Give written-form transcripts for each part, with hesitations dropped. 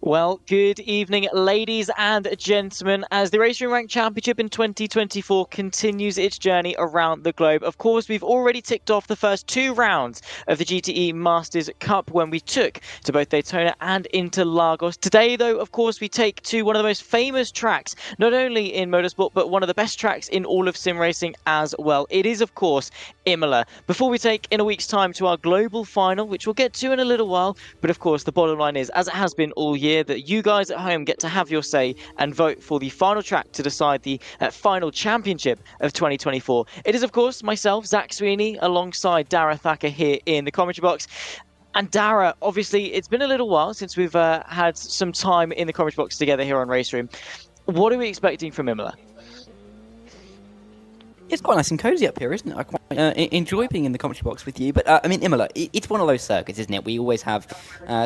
Well, good evening, ladies and gentlemen, as the RaceRoom Rank Championship in 2024 continues its journey around the globe. Of course, we've already ticked off the first 2 rounds of the GTE Masters Cup when we took to both Daytona and Interlagos. Today, though, of course, we take to one of the most famous tracks, not only in motorsport, but one of the best tracks in all of sim racing as well. It is, of course, Imola. Before we take in a week's time to our global final, which we'll get to in a little while, but of course, the bottom line is, as it has been all year, that you guys at home get to have your say and vote for the final track to decide the final championship of 2024. It is, of course, myself, Zach Sweeney, alongside Dara Thacker here in the commentary box. And Dara, obviously, it's been a little while since we've had some time in the commentary box together here on RaceRoom. What are we expecting from Imola? It's quite nice and cozy up here, isn't it? I quite enjoy being in the commentary box with you. But, I mean, Imola, it's one of those circuits, isn't it? We always have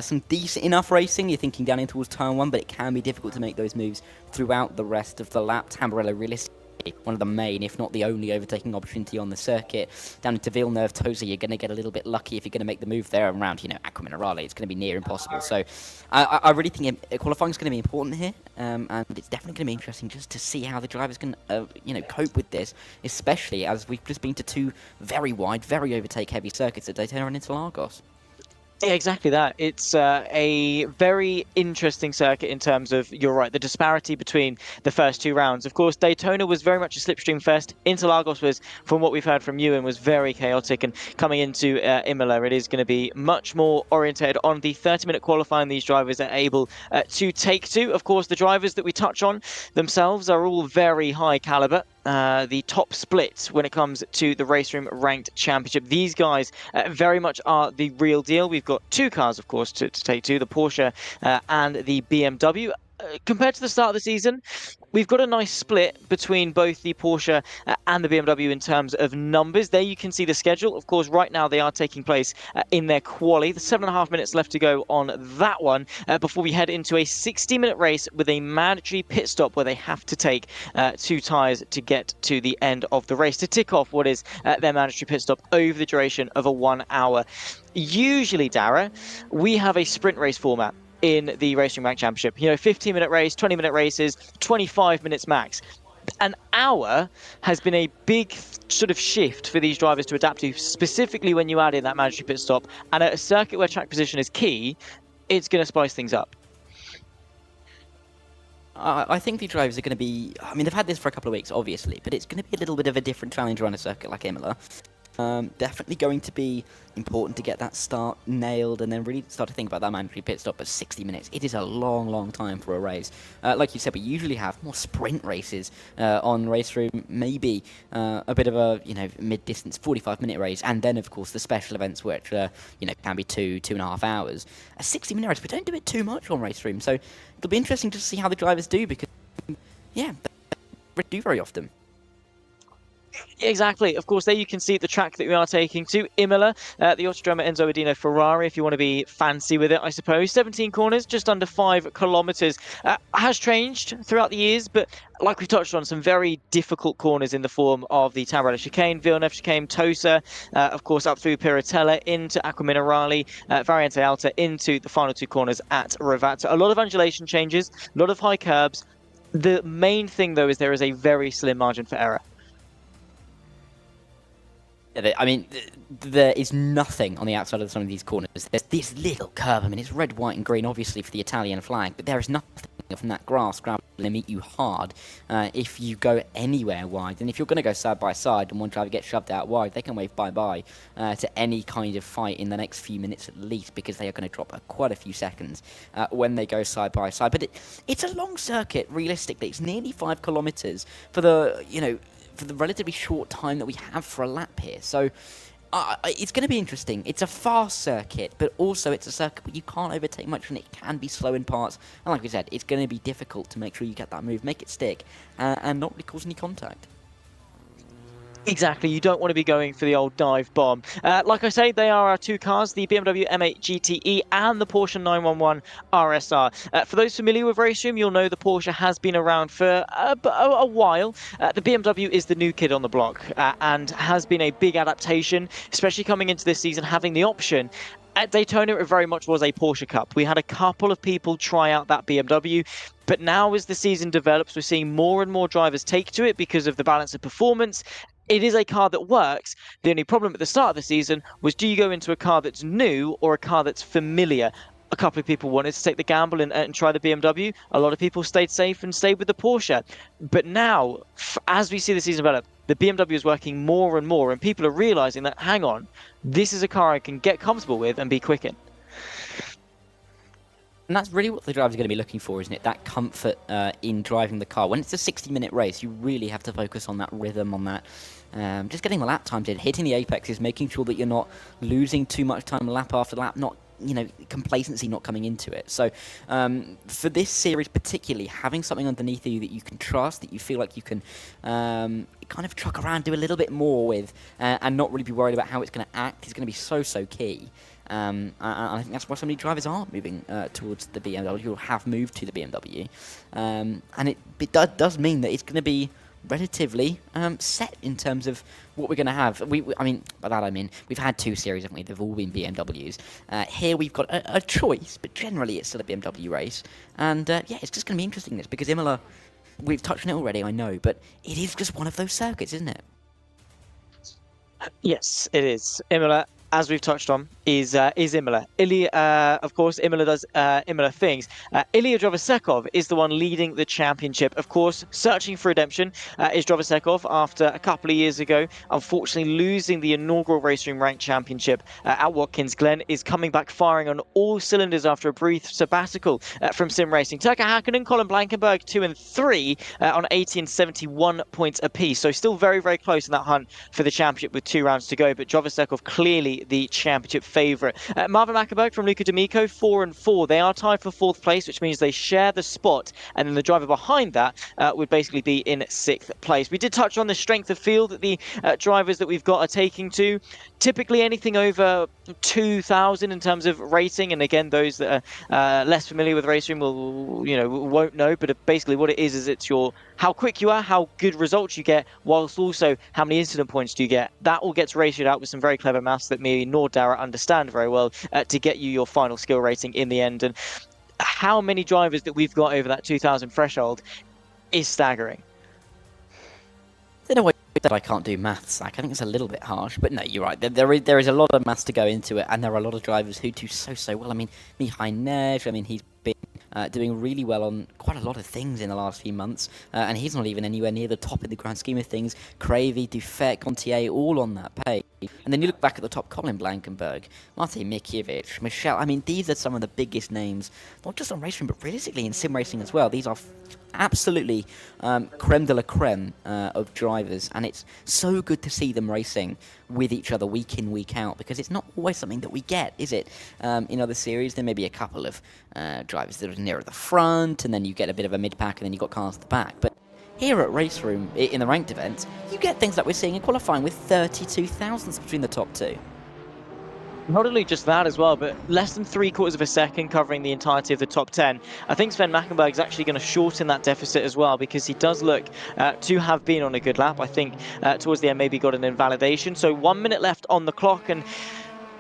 some decent enough racing. You're thinking down in towards turn 1, but it can be difficult to make those moves throughout the rest of the lap. Tamburello, realistically, one of the main, if not the only, overtaking opportunity on the circuit. Down into Villeneuve, Tosa, you're going to get a little bit lucky if you're going to make the move there around, Acqua Minerale. It's going to be near impossible. So I really think qualifying is going to be important here, and it's definitely going to be interesting just to see how the drivers can, cope with this, especially as we've just been to 2 very wide, very overtake-heavy circuits at Daytona and Interlagos. Yeah, exactly that. It's a very interesting circuit in terms of, you're right, the disparity between the first 2 rounds. Of course, Daytona was very much a slipstream fest. Interlagos was, from what we've heard from you, and was very chaotic. And coming into Imola, it is going to be much more oriented on the 30-minute qualifying these drivers are able to take to. Of course, the drivers that we touch on themselves are all very high caliber. The top split when it comes to the RaceRoom Ranked Championship. These guys very much are the real deal. We've got 2 cars, of course, to take to, the Porsche and the BMW. Compared to the start of the season, we've got a nice split between both the Porsche and the BMW in terms of numbers. There you can see the schedule. Of course, right now they are taking place in their quali. There's 7.5 minutes left to go on that one before we head into a 60-minute race with a mandatory pit stop where they have to take 2 tyres to get to the end of the race to tick off what is their mandatory pit stop over the duration of a 1 hour. Usually, Dara, we have a sprint race format in the RaceRoom Rank Championship. 15-minute race, 20-minute races, 25 minutes max. An hour has been a big sort of shift for these drivers to adapt to, specifically when you add in that mandatory pit stop. And at a circuit where track position is key, it's going to spice things up. I think the drivers are going to be... I mean, they've had this for a couple of weeks, obviously, but it's going to be a little bit of a different challenge on a circuit like Imola. Definitely going to be important to get that start nailed and then really start to think about that mandatory pit stop at 60 minutes. It is a long, long time for a race. Like you said, we usually have more sprint races on RaceRoom, maybe a bit of a mid-distance 45-minute race, and then of course the special events which can be 2.5 hours. A 60-minute race, we don't do it too much on RaceRoom, so it'll be interesting to see how the drivers do because they don't do very often. Exactly. Of course, there you can see the track that we are taking to Imola, the Autodromo Enzo Adino Ferrari, if you want to be fancy with it, I suppose. 17 corners, just under 5 kilometers. Has changed throughout the years, but like we touched on, some very difficult corners in the form of the Tamburello chicane, Villeneuve chicane, Tosa, of course, up through Piratella into Acqua Minerale, Variante Alta into the final 2 corners at Ravazza. A lot of undulation changes, a lot of high curbs. The main thing, though, is there is a very slim margin for error. I mean, there is nothing on the outside of some of these corners. There's this little curve. I mean, it's red, white, and green, obviously, for the Italian flag, but there is nothing from that grass gravel to meet you hard if you go anywhere wide. And if you're going to go side by side and one driver gets shoved out wide, they can wave bye-bye to any kind of fight in the next few minutes at least, because they are going to drop quite a few seconds when they go side by side. But it's a long circuit, realistically. It's nearly 5 kilometers for the, for the relatively short time that we have for a lap here. So it's going to be interesting. It's a fast circuit, but also it's a circuit where you can't overtake much and it can be slow in parts. And like we said, it's going to be difficult to make sure you get that move, make it stick, and not really cause any contact. Exactly, you don't want to be going for the old dive bomb. Like I say, they are our 2 cars, the BMW M8 GTE and the Porsche 911 RSR. For those familiar with RaceRoom, you'll know the Porsche has been around for a while. The BMW is the new kid on the block and has been a big adaptation, especially coming into this season, having the option At Daytona, it very much was a Porsche Cup. We had a couple of people try out that BMW, but now as the season develops, we're seeing more and more drivers take to it because of the balance of performance. It is a car that works. The only problem at the start of the season was, do you go into a car that's new or a car that's familiar? A couple of people wanted to take the gamble and try the BMW. A lot of people stayed safe and stayed with the Porsche. But now, as we see the season develop, the BMW is working more and more, and people are realizing that, hang on, this is a car I can get comfortable with and be quick in. And that's really what the drivers are going to be looking for, isn't it? That comfort in driving the car. When it's a 60-minute race, you really have to focus on that rhythm, on that just getting the lap times in, hitting the apexes, making sure that you're not losing too much time lap after lap, not, you know, complacency not coming into it. So for this series particularly, having something underneath you that you can trust, that you feel like you can kind of truck around, do a little bit more with, and not really be worried about how it's going to act is going to be so key. And I think that's why so many drivers are moving towards the BMW, or have moved to the BMW. And it does mean that it's going to be relatively set in terms of what we're going to have. I mean, by that I mean, we've had 2 series, haven't we? They've all been BMWs. Here we've got a choice, but generally it's still a BMW race. And yeah, it's just going to be interesting, this, because Imola, we've touched on it already, I know, but it is just one of those circuits, isn't it? Yes, it is. Imola, as we've touched on, is Imola. Of course, Imola does Imola things. Ilya Drovosekov is the one leading the championship. Of course, searching for redemption is Drovosekov after a couple of years ago, unfortunately losing the inaugural RaceRoom Ranked Championship at Watkins Glen, is coming back firing on all cylinders after a brief sabbatical from sim racing. Turkka Häkkinen, Colin Blankenberg 2 and 3 on 80 and 71 points apiece. So still very close in that hunt for the championship with 2 rounds to go, but Drovosekov clearly the championship favourite. Marvin Mackenberg from Luca D'Amico, 4 and 4. They are tied for 4th place, which means they share the spot, and then the driver behind that would basically be in 6th place. We did touch on the strength of field that the drivers that we've got are taking to. Typically anything over 2,000 in terms of rating, and again, those that are less familiar with RaceRoom won't know, but basically what it is it's your how quick you are, how good results you get, whilst also how many incident points do you get. That all gets ratioed out with some very clever maths that me nor Dara understand very well to get you your final skill rating in the end. And how many drivers that we've got over that 2,000 threshold is staggering. I don't know why that I can't do maths, Zach. I think it's a little bit harsh, but no, you're right. There is a lot of maths to go into it, and there are a lot of drivers who do so well. I mean, Mihai Nej, I mean, he's been doing really well on quite a lot of things in the last few months, and he's not even anywhere near the top in the grand scheme of things. Cravey, Dufek, Gontier, all on that page. And then you look back at the top, Colin Blankenberg, Martin Mikiewicz, Michelle. I mean, these are some of the biggest names, not just on racing, but realistically in sim racing as well. These are absolutely creme de la creme of drivers, and it's so good to see them racing with each other week in, week out, because it's not always something that we get, is it? In other series, there may be a couple of drivers that are nearer the front, and then you get a bit of a mid-pack, and then you got cars at the back. But here at RaceRoom, in the ranked events, you get things like we're seeing in qualifying with 32 thousandths between the top 2. Not only just that as well, but less than 3/4 of a second covering the entirety of the top 10. I think Sven Mackenberg is actually going to shorten that deficit as well, because he does look to have been on a good lap. I think towards the end maybe got an invalidation. So 1 minute left on the clock, and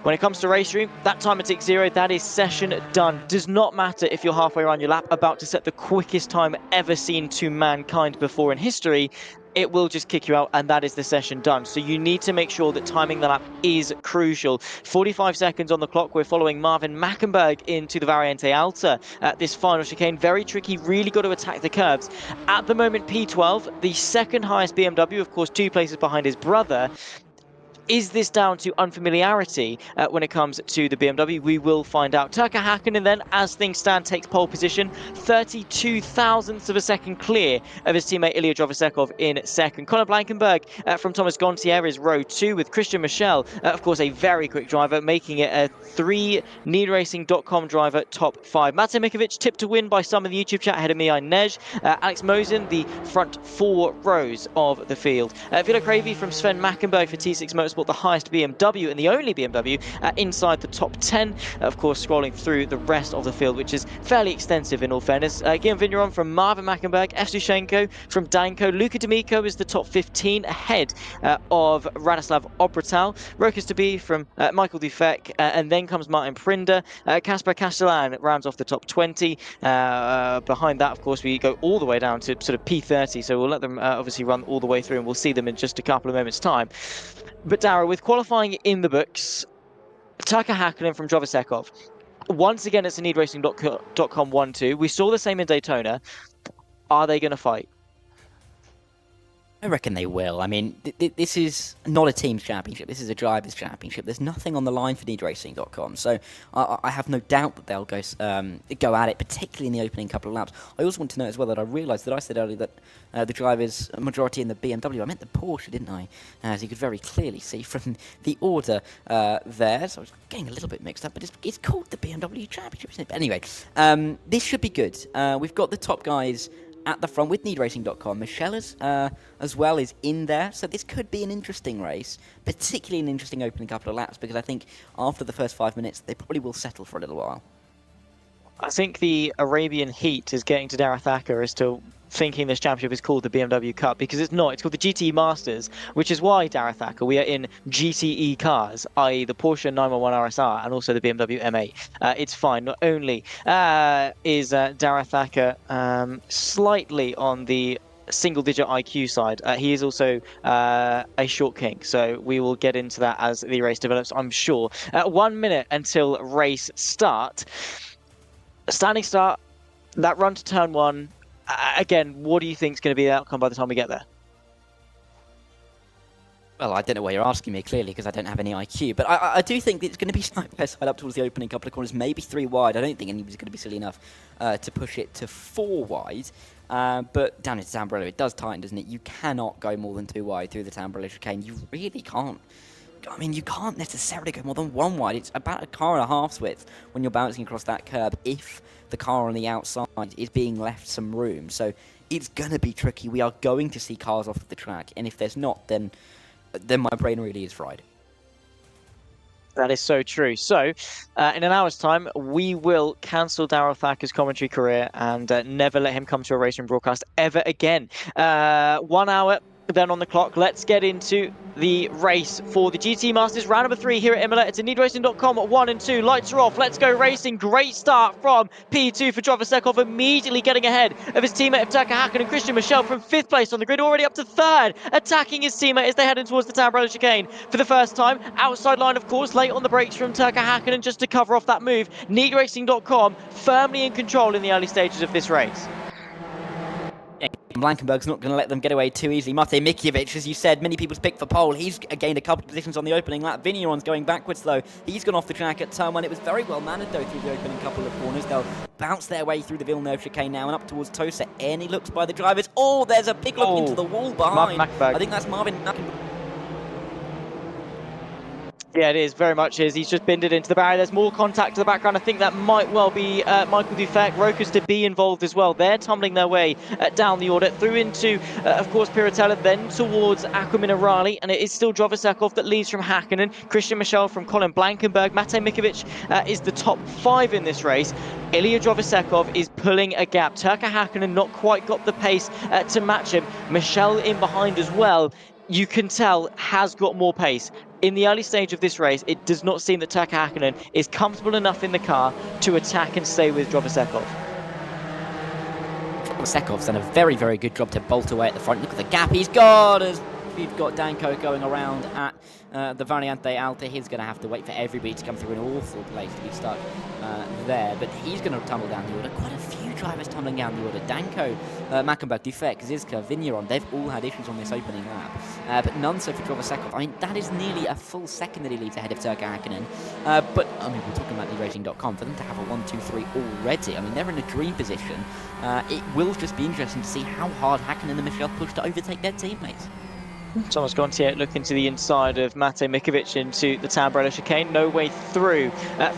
when it comes to RaceRoom, that time at 0, that is session done. Does not matter if you're halfway around your lap, about to set the quickest time ever seen to mankind before in history. It will just kick you out, and that is the session done. So you need to make sure that timing the lap is crucial. 45 seconds on the clock. We're following Marvin Mackenberg into the Variante Alta at this final chicane. Very tricky, really got to attack the curves. At the moment, P12, the second highest BMW, of course, 2 places behind his brother. Is this down to unfamiliarity when it comes to the BMW? We will find out. Turkka Häkkinen then, as things stand, takes pole position. 32 thousandths of a second clear of his teammate Ilya Drovosekov in second. Colin Blankenberg from Thomas Gontier is row 2 with Christian Michel, of course, a very quick driver, making it a 3 NeedRacing.com driver top 5. Martin Mikiewicz tipped to win by some in the YouTube chat ahead of Mihai Nej. Alex Mosen, the front 4 rows of the field. Vila Cravey from Sven Mackenberg for T6 Motorsport Motorsport, the highest BMW and the only BMW inside the top 10. Of course, scrolling through the rest of the field, which is fairly extensive in all fairness. Guillaume Vigneron from Marvin Mackenberg, Evtushenko from Danko, Luka D'Amico is the top 15 ahead of Radoslav Obratal, Rokas Tabi from Michael Dufek, and then comes Martin Prinder. Kasper Castellan rounds off the top 20. Behind that, of course, we go all the way down to sort of P30, so we'll let them obviously run all the way through, and we'll see them in just a couple of moments' time. But Dara, with qualifying in the books, Tucker Hakkinen from Drovasekov. Once again, it's a needracing.com 1-2. We saw the same in Daytona. Are they going to fight? I reckon they will. I mean, this is not a team's championship. This is a driver's championship. There's nothing on the line for needracing.com. So I have no doubt that they'll go at it, particularly in the opening couple of laps. I also want to note as well that I realised that I said earlier that the drivers' majority in the BMW. I meant the Porsche, didn't I? As you could very clearly see from the order there. So I was getting a little bit mixed up, but it's called the BMW Championship, isn't it? But anyway, this should be good. We've got the top guys at the front with needracing.com. Michelle as well is in there, so this could be an interesting race, particularly an interesting opening couple of laps, because I think after the first 5 minutes they probably will settle for a little while. I think the Arabian heat is getting to Darragh Thacker as to thinking this championship is called the BMW Cup, because it's not. It's called the GTE Masters, which is why, Darragh Thacker, we are in GTE cars, i.e. the Porsche 911 RSR and also the BMW M8. It's fine. Not only is Darragh Thacker slightly on the single-digit IQ side, he is also a short king, so we will get into that as the race develops, I'm sure. 1 minute until race start. Standing start, that run to turn one. Again, what do you think is going to be the outcome by the time we get there? Well, I don't know why you're asking me, clearly, because I don't have any IQ. But I do think that it's going to be slightly side up towards the opening couple of corners, maybe 3 wide. I don't think anybody's going to be silly enough to push it to 4 wide. But down into Tamburello, it does tighten, doesn't it? You cannot go more than 2 wide through the Tamburello chicane. You really can't. I mean, you can't necessarily go more than 1 wide. It's about a car and a half's width when you're bouncing across that curb if the car on the outside is being left some room. So it's going to be tricky. We are going to see cars off of the track. And if there's not, then my brain really is fried. That is so true. So, in an hour's time, we will cancel Darragh Thacker's commentary career and never let him come to a RaceRoom broadcast ever again. 1 hour then on the clock. Let's get into the race for the GTE Masters round number 3 here at Imola. It's a needracing.com 1 and 2. Lights are off. Let's go racing. Great start from P2 for Drovasekov, immediately getting ahead of his teammate of Tucker Hakkinen and Christian Michel from 5th place on the grid, already up to 3rd, attacking his teammate as they head in towards the Tamburello chicane for the first time. Outside line, of course, late on the brakes from Tucker Hakkinen just to cover off that move. Needracing.com firmly in control in the early stages of this race. Blankenberg's not going to let them get away too easily. Mate Mikiewicz, as you said, many people's pick for pole. He's gained a couple of positions on the opening lap. Vigneron's going backwards, though. He's gone off the track at turn 1. It was very well mannered, though, through the opening couple of corners. They'll bounce their way through the Villeneuve chicane now and up towards Tosa. Any looks by the drivers. Oh, there's a big look into the wall behind. I think that's Marvin Mackenberg. Yeah, it is, very much is. He's just binned it into the barrier. There's more contact to the background. I think that might well be Michael Dufek, Rokas to be involved as well. They're tumbling their way down the order, through into, of course, Piratella, then towards Aquaminarali, and it is still Drovasekov that leads from Hakkinen, Christian Michel from Colin Blankenberg. Mate Mikiewicz is the top 5 in this race. Ilya Drovasekov is pulling a gap. Tucker Hakkinen not quite got the pace to match him. Michel in behind as well, you can tell, has got more pace. In the early stage of this race, it does not seem that Tucker Hakkinen is comfortable enough in the car to attack and stay with Drovasekov. Drovasekov's done a very, very good job to bolt away at the front. Look at the gap he's got as we've got Danko going around at the Variante Alta. He's going to have to wait for everybody to come through an awful place to be stuck there. But he's going to tumble down the order. Quite a few drivers tumbling down the order. Danko, Mackenberg, Dufek, Zizka, Vigneron, they've all had issues on this opening lap. But none so for Drovasekov. I mean, that is nearly a full second that he leads ahead of Tucker Hakkinen. But, I mean, we're talking about needracing.com. For them to have a 1-2-3 already, I mean, they're in a dream position. It will just be interesting to see how hard Hakkinen and Michel push to overtake their teammates. Thomas Gontier looking to the inside of Matej Mikovic into the Tamburello chicane. No way through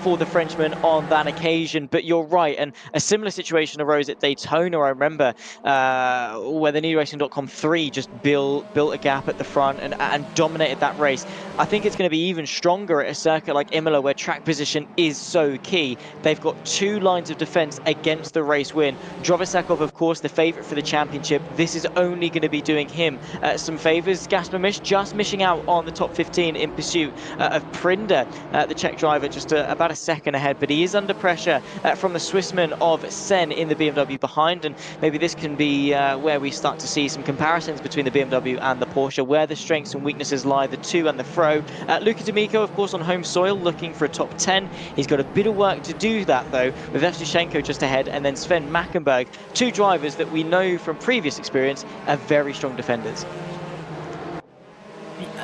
for the Frenchman on that occasion. But you're right, and a similar situation arose at Daytona. I remember where the NewRacing.com 3 just built a gap at the front and dominated that race. I think it's going to be even stronger at a circuit like Imola, where track position is so key. They've got 2 lines of defense against the race win. Drobosakov, of course, the favorite for the championship. This is only going to be doing him some favors. Gasper Misch just missing out on the top 15 in pursuit of Prinder, the Czech driver, just about a second ahead. But he is under pressure from the Swissman of Sen in the BMW behind. And maybe this can be where we start to see some comparisons between the BMW and the Porsche, where the strengths and weaknesses lie, the to and the fro. Luka D'Amico, of course, on home soil, looking for a top 10. He's got a bit of work to do that, though, with Evtushenko just ahead, and then Sven Mackenberg, 2 drivers that we know from previous experience are very strong defenders.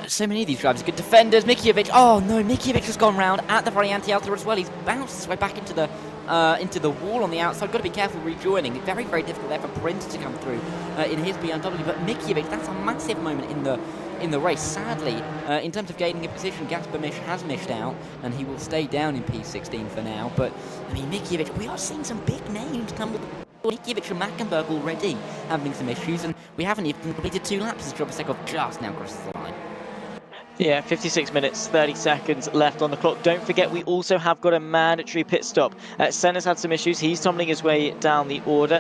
So many of these drivers are good defenders. Mikiovic, oh no, Mikiovic has gone round at the Variante Alta as well. He's bounced his way back into the wall on the outside. Got to be careful rejoining. Very, very difficult there for Printer to come through in his BMW. But Mikiovic, that's a massive moment in the race. Sadly, in terms of gaining a position, Gasper Misch has missed out, and he will stay down in P16 for now. But I mean, Mikiovic, we are seeing some big names come with Mikiovic and Mackenberg already having some issues, and we haven't even completed 2 laps as Drobosakov just now crosses the line. Yeah, 56 minutes, 30 seconds left on the clock. Don't forget, we also have got a mandatory pit stop. Senna's had some issues. He's tumbling his way down the order.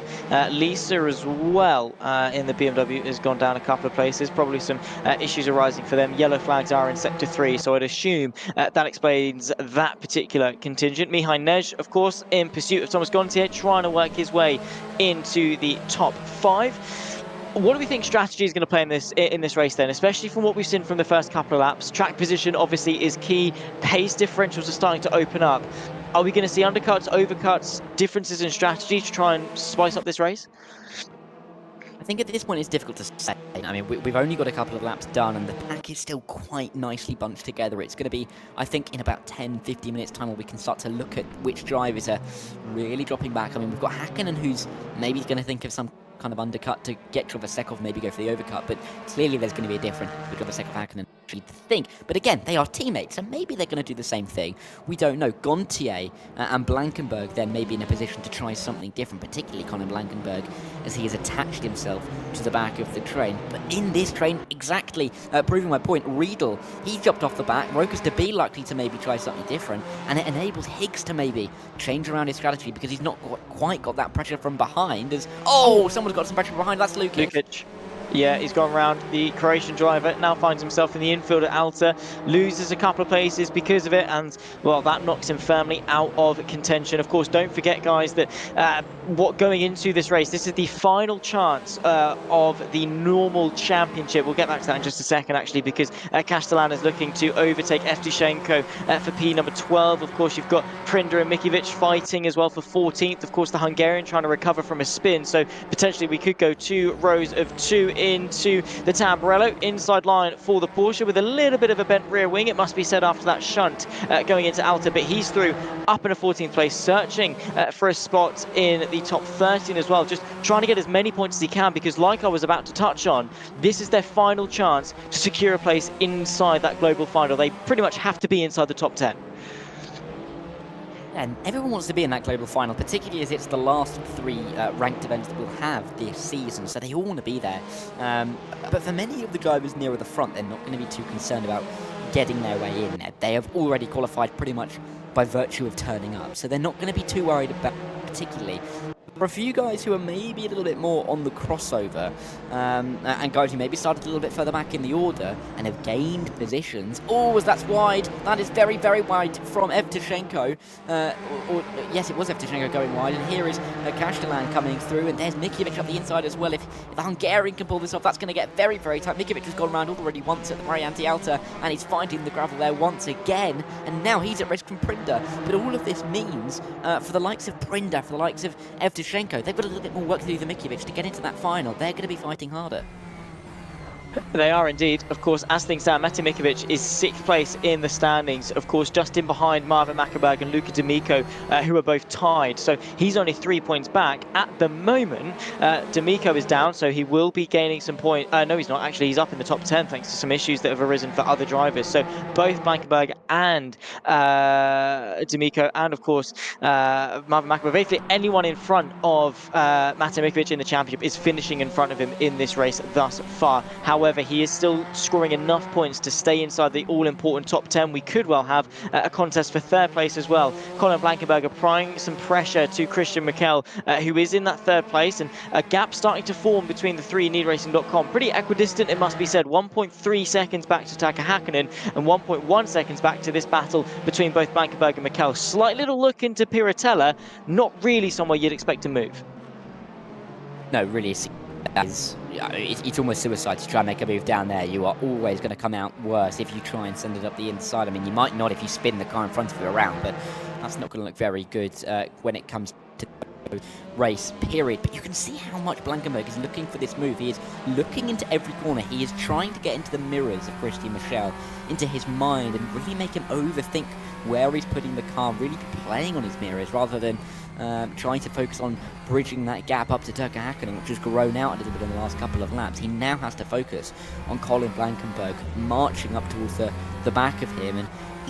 Lisa as well in the BMW has gone down a couple of places. Probably some issues arising for them. Yellow flags are in Sector 3, so I'd assume that explains that particular contingent. Mihai Nej, of course, in pursuit of Thomas Gontier, trying to work his way into the top 5. What do we think strategy is going to play in this race then, especially from what we've seen from the first couple of laps? Track position obviously is key. Pace differentials are starting to open up. Are we going to see undercuts, overcuts, differences in strategy to try and spice up this race? I think at this point it's difficult to say. I mean, we've only got a couple of laps done, and the pack is still quite nicely bunched together. It's going to be, I think, in about 10-15 minutes time where we can start to look at which drivers are really dropping back. I mean, we've got Hakkinen, who's maybe going to think of some kind of undercut to get Drobosakov, maybe go for the overcut, but clearly there's going to be a difference between Drobosakov and Hakkinen, actually, to think. But again, they are teammates, so maybe they're going to do the same thing. We don't know. Gontier and Blankenberg then may be in a position to try something different, particularly Colin Blankenberg, as he has attached himself to the back of the train. But in this train, exactly, proving my point, Riedel, he jumped off the back, Rokas to be likely to maybe try something different, and it enables Higgs to maybe change around his strategy because he's not quite got that pressure from behind as, oh, someone's got some pressure behind, that's Lukic. Yeah, he's gone round. The Croatian driver now finds himself in the infield at Alta, loses a couple of places because of it, and, well, that knocks him firmly out of contention. Of course, don't forget, guys, that going into this race, this is the final chance of the normal championship. We'll get back to that in just a second, actually, because Castellan is looking to overtake Evtushenko for P number 12. Of course, you've got Prinder and Mikovic fighting as well for 14th. Of course, the Hungarian trying to recover from a spin, so potentially we could go 2 rows of 2 into the Tamburello. Inside line for the Porsche with a little bit of a bent rear wing, it must be said, after that shunt going into Alta, but he's through up in a 14th place, searching for a spot in the top 13 as well, just trying to get as many points as he can, because like I was about to touch on, this is their final chance to secure a place inside that global final. They pretty much have to be inside the top 10. And everyone wants to be in that global final, particularly as it's the last 3 ranked events that we'll have this season, so they all want to be there. But for many of the drivers nearer the front, they're not going to be too concerned about getting their way in there. They have already qualified pretty much by virtue of turning up, so they're not going to be too worried about particularly. For a few guys who are maybe a little bit more on the crossover, and guys who maybe started a little bit further back in the order and have gained positions. Oh, that's wide. That is very, very wide from Evtushenko. Yes, it was Evtushenko going wide, and here is Castellan coming through, and there's Mikovic up the inside as well. If the Hungarian can pull this off, that's going to get very, very tight. Mikovic has gone around already once at the Variante Alta, and he's finding the gravel there once again, and now he's at risk from Prinder. But all of this means, for the likes of Prinder, for the likes of Evtushenko, they've got a little bit more work to do than Mikovic to get into that final. They're going to be fighting harder. They are indeed. Of course, as things stand, Mate Mikovic is 6th place in the standings. Of course, just in behind Marvin Mackerberg and Luca D'Amico, who are both tied. So he's only 3 points back. At the moment, D'Amico is down, so he will be gaining some points. No, he's not. Actually, he's up in the top 10 thanks to some issues that have arisen for other drivers. So both Blankenberg and D'Amico and, of course, Marvin Mackerberg, basically anyone in front of Mate Mikovic in the championship is finishing in front of him in this race thus far. However, he is still scoring enough points to stay inside the all-important top 10. We could well have a contest for 3rd place as well. Colin Blankenberg applying some pressure to Christian Mikel, who is in that 3rd place, and a gap starting to form between the three in needracing.com. Pretty equidistant, it must be said. 1.3 seconds back to Taka Hakkinen and 1.1 seconds back to this battle between both Blankenberg and Mikel. Slight little look into Piratella, not really somewhere you'd expect to move. No, really, it's almost suicide to try and make a move down there. You are always going to come out worse if you try and send it up the inside. I mean, you might not if you spin the car in front of you around, but that's not going to look very good when it comes to the race, period. But you can see how much Blankenberg is looking for this move. He is looking into every corner. He is trying to get into the mirrors of Christian Michel, into his mind, and really make him overthink where he's putting the car, really be playing on his mirrors rather than trying to focus on bridging that gap up to Turka Hakkinen, which has grown out a little bit in the last couple of laps. He now has to focus on Colin Blankenberg marching up towards the back of him and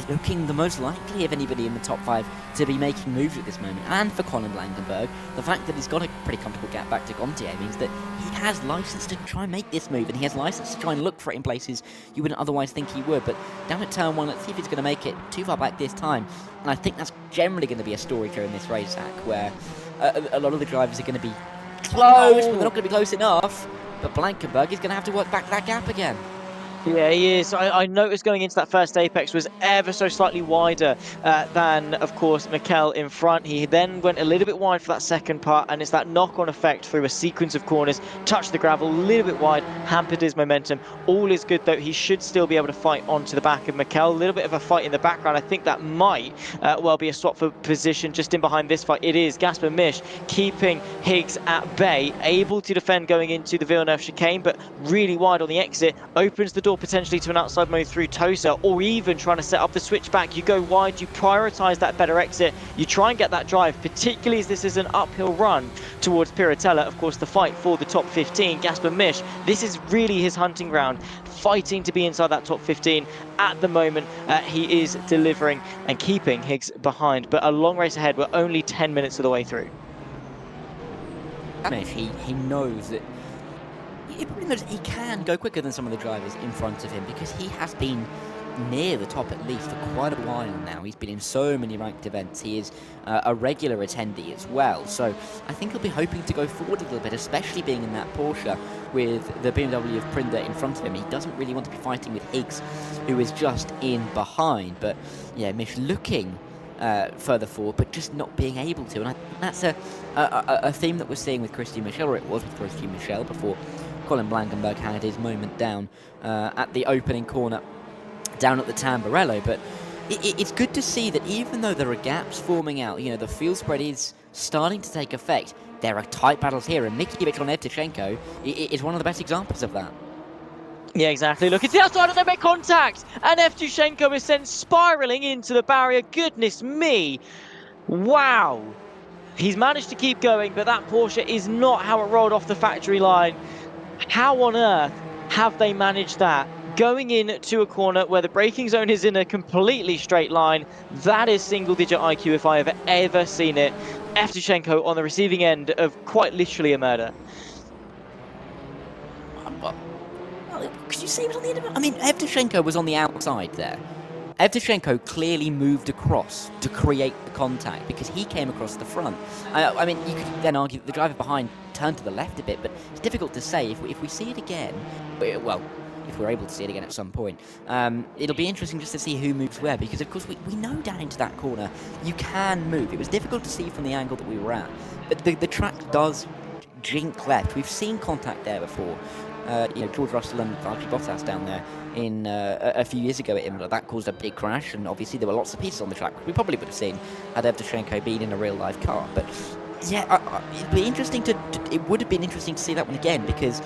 looking the most likely of anybody in the top 5 to be making moves at this moment. And for Colin Blankenberg, the fact that he's got a pretty comfortable gap back to Gontier means that he has license to try and make this move, and he has license to try and look for it in places you wouldn't otherwise think he would. But down at turn 1, let's see if he's going to make it too far back this time. And I think that's generally going to be a story during this race, Zach, where a lot of the drivers are going to be close, but they're not going to be close enough. But Blankenberg is going to have to work back that gap again. Yeah, he is. I noticed going into that first apex was ever so slightly wider than, of course, Mikel in front. He then went a little bit wide for that second part, and it's that knock-on effect through a sequence of corners. Touched the gravel a little bit wide, hampered his momentum. All is good, though. He should still be able to fight onto the back of Mikel. A little bit of a fight in the background. I think that might well be a swap for position just in behind this fight. It is Gasper Misch keeping Higgs at bay, able to defend going into the Villeneuve chicane, but really wide on the exit. Opens the door potentially to an outside move through Tosa, or even trying to set up the switchback. You go wide, you prioritize that better exit, you try and get that drive, particularly as this is an uphill run towards Piratella. Of course, the fight for the top 15, Gasper Misch, this is really his hunting ground, fighting to be inside that top 15. At the moment, he is delivering and keeping Higgs behind, but a long race ahead. We're only 10 minutes of the way through. Misch, he knows that he probably knows he can go quicker than some of the drivers in front of him, because he has been near the top at least for quite a while now. He's been in so many ranked events. He is a regular attendee as well. So I think he'll be hoping to go forward a little bit, especially being in that Porsche with the BMW of Prinda in front of him. He doesn't really want to be fighting with Higgs, who is just in behind. But yeah, Misch looking further forward, but just not being able to. And I think that's a theme that we're seeing with Christian Michel, or it was with Christian Michel before Colin Blankenberg had his moment down at the opening corner down at the Tamburello. But it's good to see that even though there are gaps forming out, you know, the field spread is starting to take effect. There are tight battles here, and Mikovic on Evtushenko is one of the best examples of that. Yeah, exactly. Look, it's the outside, and they make contact, and Evtushenko is sent spiralling into the barrier. Goodness me. Wow. He's managed to keep going, but that Porsche is not how it rolled off the factory line. How on earth have they managed that? Going into a corner where the braking zone is in a completely straight line, that is single-digit IQ if I have ever seen it. Evtushenko on the receiving end of quite literally a murder. Could you say he was on the end of it? I mean, Evtushenko was on the outside there. Evtushenko clearly moved across to create the contact because he came across the front. I mean, you could then argue that the driver behind turned to the left a bit, but it's difficult to say. If we see it again, well, if we're able to see it again at some point, it'll be interesting just to see who moves where, because of course we know down into that corner you can move. It was difficult to see from the angle that we were at, but the track does jink left. We've seen contact there before. You know, George Russell and Valtteri Bottas down there in a few years ago at Imola. That caused a big crash, and obviously there were lots of pieces on the track we probably would have seen had Evtushenko been in a real live car. But yeah, it'd be interesting it would have been interesting to see that one again, because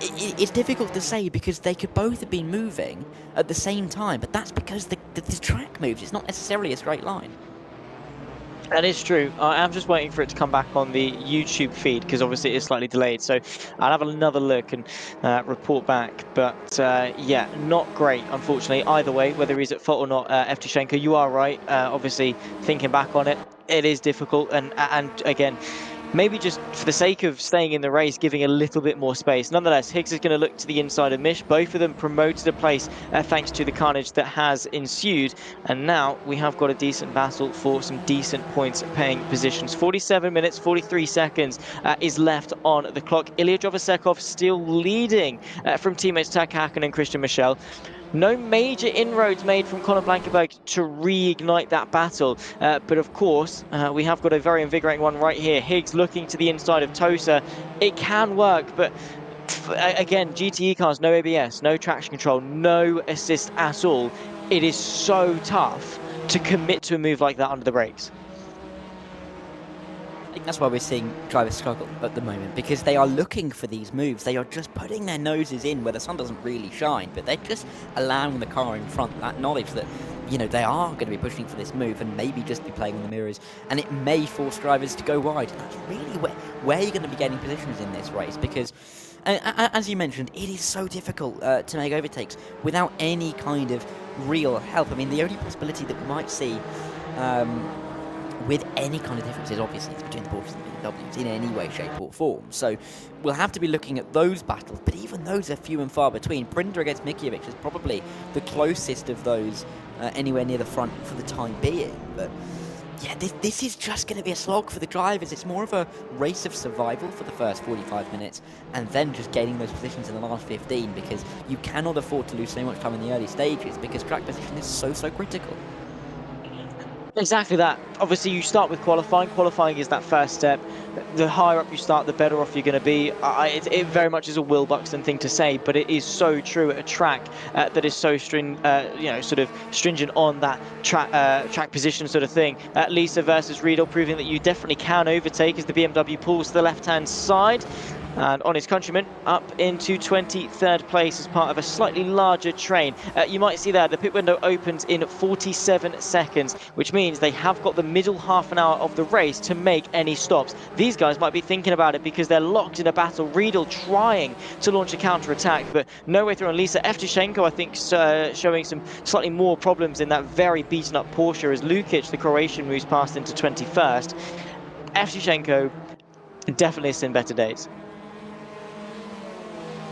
it's difficult to say because they could both have been moving at the same time, but that's because the track moves. It's not necessarily a straight line. That is true. I'm just waiting for it to come back on the YouTube feed because obviously it is slightly delayed. So I'll have another look and report back. But yeah, not great, unfortunately. Either way, whether he's at fault or not, Evtushenko, you are right. Obviously, thinking back on it, it is difficult. And again, maybe just for the sake of staying in the race, giving a little bit more space. Nonetheless, Higgs is going to look to the inside of Mish. Both of them promoted a place thanks to the carnage that has ensued. And now we have got a decent battle for some decent points paying positions. 47 minutes, 43 seconds is left on the clock. Ilya Drovasekov still leading from teammates Tak Haken and Christian Michel. No major inroads made from Colin Blankenberg to reignite that battle. But of course, we have got a very invigorating one right here. Higgs looking to the inside of Tosa. It can work, but again, GTE cars, no ABS, no traction control, no assist at all. It is so tough to commit to a move like that under the brakes. I think that's why we're seeing drivers struggle at the moment, because they are looking for these moves. They are just putting their noses in where the sun doesn't really shine, but they're just allowing the car in front that knowledge that, you know, they are going to be pushing for this move and maybe just be playing on the mirrors, and it may force drivers to go wide. And that's really where you're going to be getting positions in this race, because as you mentioned, it is so difficult to make overtakes without any kind of real help. I mean, the only possibility that we might see with any kind of differences, obviously, it's between the Porsches and BMWs in any way, shape or form. So we'll have to be looking at those battles, but even those are few and far between. Printer against Mikiewicz is probably the closest of those anywhere near the front for the time being. But yeah, this is just going to be a slog for the drivers. It's more of a race of survival for the first 45 minutes and then just gaining those positions in the last 15, because you cannot afford to lose so much time in the early stages because track position is so critical. Exactly that. Obviously, you start with qualifying. Qualifying is that first step. The higher up you start, the better off you're going to be. It very much is a Will Buxton thing to say, but it is so true at a track that is so sort of stringent on that track position sort of thing. Lisa versus Riedel, proving that you definitely can overtake as the BMW pulls to the left-hand side. And on his countryman, up into 23rd place as part of a slightly larger train. You might see there the pit window opens in 47 seconds, which means they have got the middle half an hour of the race to make any stops. These guys might be thinking about it because they're locked in a battle. Riedel trying to launch a counter-attack, but no way through on Lisa. Evtushenko, I think, showing some slightly more problems in that very beaten-up Porsche as Lukic, the Croatian, moves past into 21st. Evtushenko definitely has seen better days.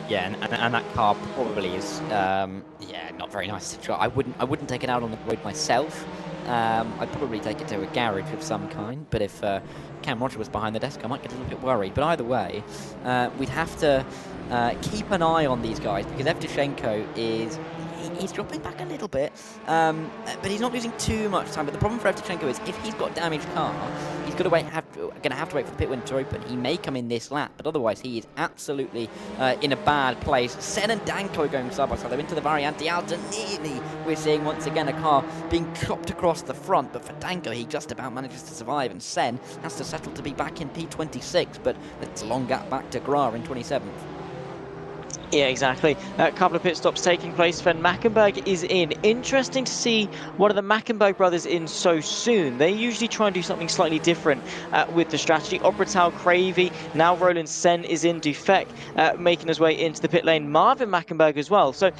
Yeah, and that car probably is, yeah, not very nice to drive. I wouldn't take it out on the road myself. I'd probably take it to a garage of some kind. But if Cam Roger was behind the desk, I might get a little bit worried. But either way, we'd have to keep an eye on these guys, because Evtushenko is... He's dropping back a little bit, but he's not losing too much time. But the problem for Evtushenko is if he's got a damaged car, he's going to have to wait for the pit window to open. He may come in this lap, but otherwise he is absolutely in a bad place. Sen and Danko are going side by side. They're into the Variante Altanini. We're seeing once again a car being chopped across the front, but for Danko, he just about manages to survive, and Sen has to settle to be back in P26, but it's a long gap back to Gra in 27th. Yeah, exactly. A couple of pit stops taking place. Sven Mackenberg is in. Interesting to see one of the Mackenberg brothers in so soon. They usually try and do something slightly different with the strategy. Obratal, Cravey, now Roland Sen is in. Dufek making his way into the pit lane. Marvin Mackenberg as well. So,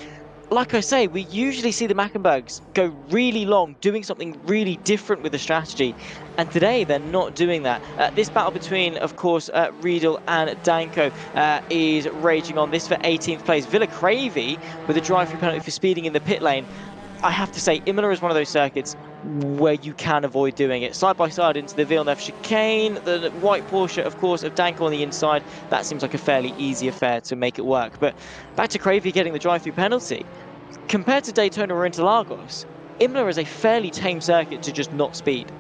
like I say, we usually see the Mackenbergs go really long, doing something really different with the strategy. And today, they're not doing that. This battle between, of course, Riedel and Danko is raging on. This for 18th place. Villa Cravey with a drive-through penalty for speeding in the pit lane. I have to say, Imola is one of those circuits where you can avoid doing it. Side by side into the Villeneuve chicane, the white Porsche, of course, of Danko on the inside. That seems like a fairly easy affair to make it work. But back to Cravey getting the drive-through penalty. Compared to Daytona or Interlagos, Imola is a fairly tame circuit to just not speed.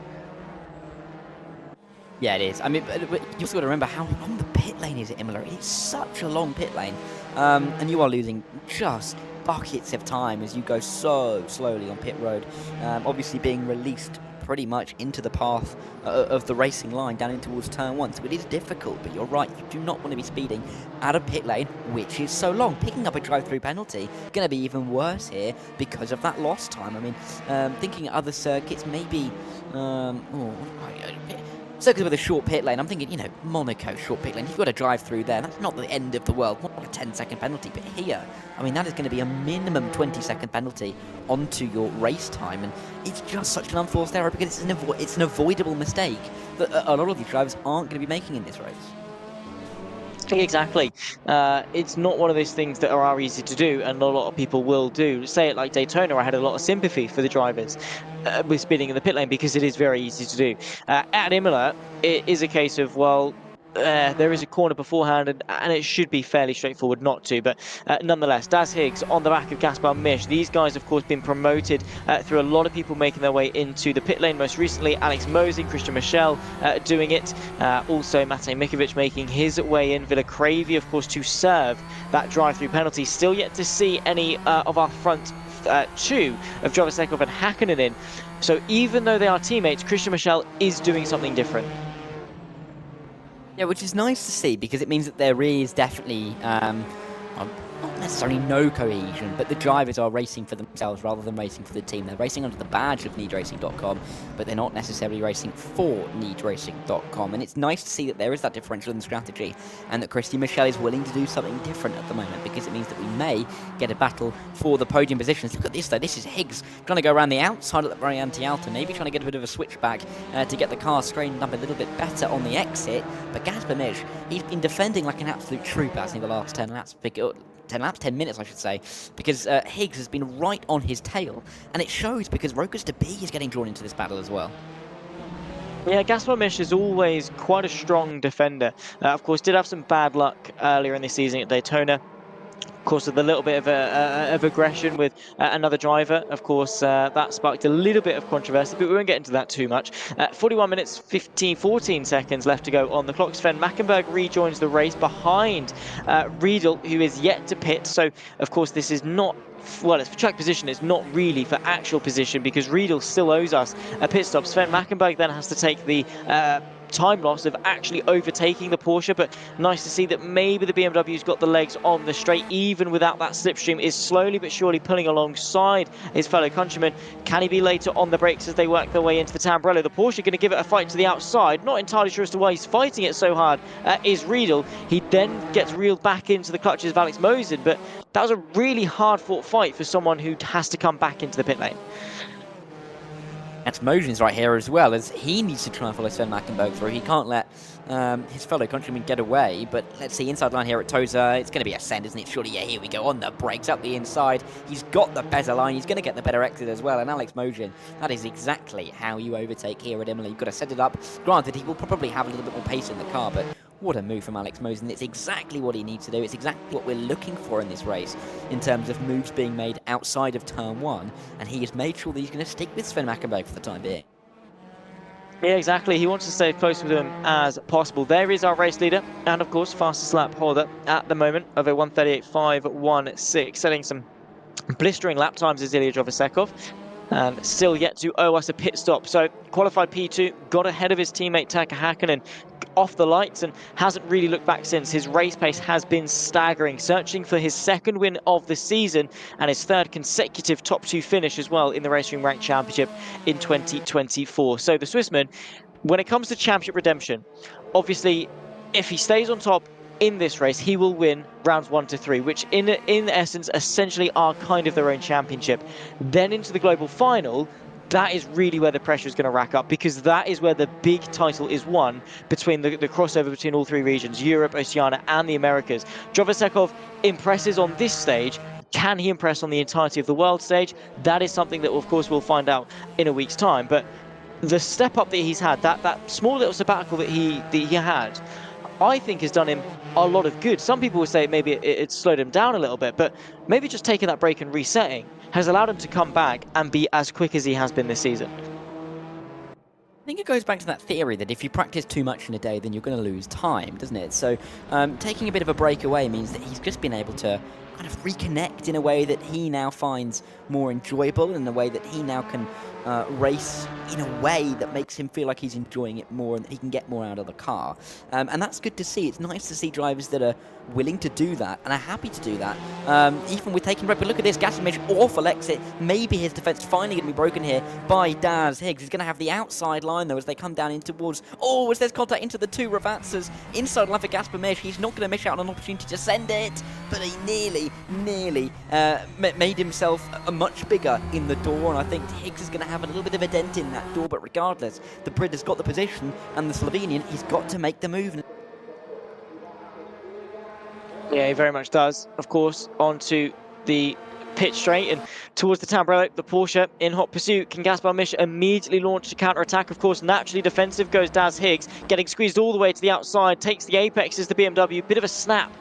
Yeah, it is. I mean, but you also got to remember how long the pit lane is at Imola. It's such a long pit lane. And you are losing just buckets of time as you go so slowly on pit road. Obviously being released pretty much into the path of the racing line down in towards turn 1. So it is difficult, but you're right, you do not want to be speeding out of pit lane, which is so long. Picking up a drive-through penalty, going to be even worse here because of that lost time. I mean, thinking at other circuits, maybe... circuits with a short pit lane, I'm thinking, you know, Monaco, short pit lane. If you've got to drive through there, that's not the end of the world. Not a 10-second penalty, but here, I mean, that is going to be a minimum 20-second penalty onto your race time, and it's just such an unforced error because it's an avoidable mistake that a lot of these drivers aren't going to be making in this race. Exactly. It's not one of those things that are easy to do, and a lot of people will do. Say it like Daytona, I had a lot of sympathy for the drivers with speeding in the pit lane because it is very easy to do. At Imola, it is a case of, well, there is a corner beforehand, and it should be fairly straightforward not to, but nonetheless, Daz Higgs on the back of Gaspar Misch. These guys, of course, been promoted through a lot of people making their way into the pit lane. Most recently, Alex Mosin, Christian Michel doing it. Also, Matej Mikovic making his way in. Villacravia, of course, to serve that drive-through penalty. Still yet to see any of our front two of Jovasekov and Hakkinen in. So even though they are teammates, Christian Michel is doing something different. Yeah, which is nice to see because it means that there is definitely not necessarily no cohesion, but the drivers are racing for themselves rather than racing for the team. They're racing under the badge of NeedRacing.com, but they're not necessarily racing for NeedRacing.com. And it's nice to see that there is that differential in the strategy and that Christian Michel is willing to do something different at the moment because it means that we may get a battle for the podium positions. Look at this though, this is Higgs trying to go around the outside of the very anti-alto, maybe trying to get a bit of a switchback to get the car straightened up a little bit better on the exit. But Gaspar Misch, he's been defending like an absolute trooper in the last 10 laps. 10 minutes, I should say, because Higgs has been right on his tail, and it shows because Rokas de B is getting drawn into this battle as well. Yeah, Gaspar Misch is always quite a strong defender. Of course, did have some bad luck earlier in the season at Daytona. Of course, with a little bit of aggression with another driver. Of course, that sparked a little bit of controversy, but we won't get into that too much. 41 minutes, 14 seconds left to go on the clock. Sven Mackenberg rejoins the race behind Riedel, who is yet to pit. So, of course, this is not... Well, it's for track position, it's not really for actual position because Riedel still owes us a pit stop. Sven Mackenberg then has to take the time loss of actually overtaking the Porsche, but nice to see that maybe the BMW's got the legs on the straight, even without that slipstream, is slowly but surely pulling alongside his fellow countrymen. Can he be later on the brakes as they work their way into the Tamburello? The Porsche going to give it a fight to the outside. Not entirely sure as to why he's fighting it so hard is Riedel. He then gets reeled back into the clutches of Alex Mosin, but that was a really hard-fought fight for someone who has to come back into the pit lane. That's Mosin's right here as well, as he needs to try and follow Sven Mackenberg through. He can't let his fellow countrymen get away, but let's see, inside line here at Tosa, it's going to be a send, isn't it? Surely, yeah, here we go, on the brakes, up the inside. He's got the better line, he's going to get the better exit as well, and Alex Mosin, that is exactly how you overtake here at Imola. You've got to set it up. Granted, he will probably have a little bit more pace in the car, but what a move from Alex Mosin. It's exactly what he needs to do. It's exactly what we're looking for in this race in terms of moves being made outside of turn 1, and he has made sure that he's going to stick with Sven Mackenberg for the time being. Yeah, exactly. He wants to stay as close with him as possible. There is our race leader, and of course, fastest lap holder at the moment of a 1:38.516, setting some blistering lap times is Ilya Jovasekov, and still yet to owe us a pit stop. So qualified P2, got ahead of his teammate Taka Hakkinen off the lights and hasn't really looked back since. His race pace has been staggering, searching for his second win of the season and his third consecutive top 2 finish as well in the RaceRoom Ranked Championship in 2024. So the Swissman, when it comes to championship redemption, obviously if he stays on top in this race, he will win rounds 1 to 3, which in essence essentially are kind of their own championship. Then into the global final, that is really where the pressure is going to rack up, because that is where the big title is won between the crossover between all 3 regions, Europe, Oceania and the Americas. Jovasekov impresses on this stage. Can he impress on the entirety of the world stage? That is something that of course we'll find out in a week's time. But the step up that he's had, that small little sabbatical that he had, I think has done him a lot of good. Some people would say maybe it slowed him down a little bit, but maybe just taking that break and resetting has allowed him to come back and be as quick as he has been this season. I think it goes back to that theory that if you practice too much in a day, then you're going to lose time, doesn't it? So taking a bit of a break away means that he's just been able to kind of reconnect in a way that he now finds more enjoyable, in a way that he now can race in a way that makes him feel like he's enjoying it more and that he can get more out of the car. And that's good to see. It's nice to see drivers that are willing to do that and are happy to do that. Even with taking red, but look at this, Gaston-Misch, awful exit. Maybe his defence finally going to be broken here by Daz Higgs. He's going to have the outside line though as they come down in towards, as there's contact into the two Ravazzas. Inside line for Gaston-Misch. He's not going to miss out on an opportunity to send it, but he nearly made himself much bigger in the door, and I think Higgs is going to have a little bit of a dent in that door, but regardless, the Brit has got the position, and the Slovenian, he's got to make the move. Yeah, he very much does. Of course, onto the pit straight and towards the Tamburello, the Porsche in hot pursuit. Can Gaston-Misch immediately launch a counter-attack? Of course, naturally defensive goes Daz Higgs, getting squeezed all the way to the outside, takes the apex as the BMW, bit of a snap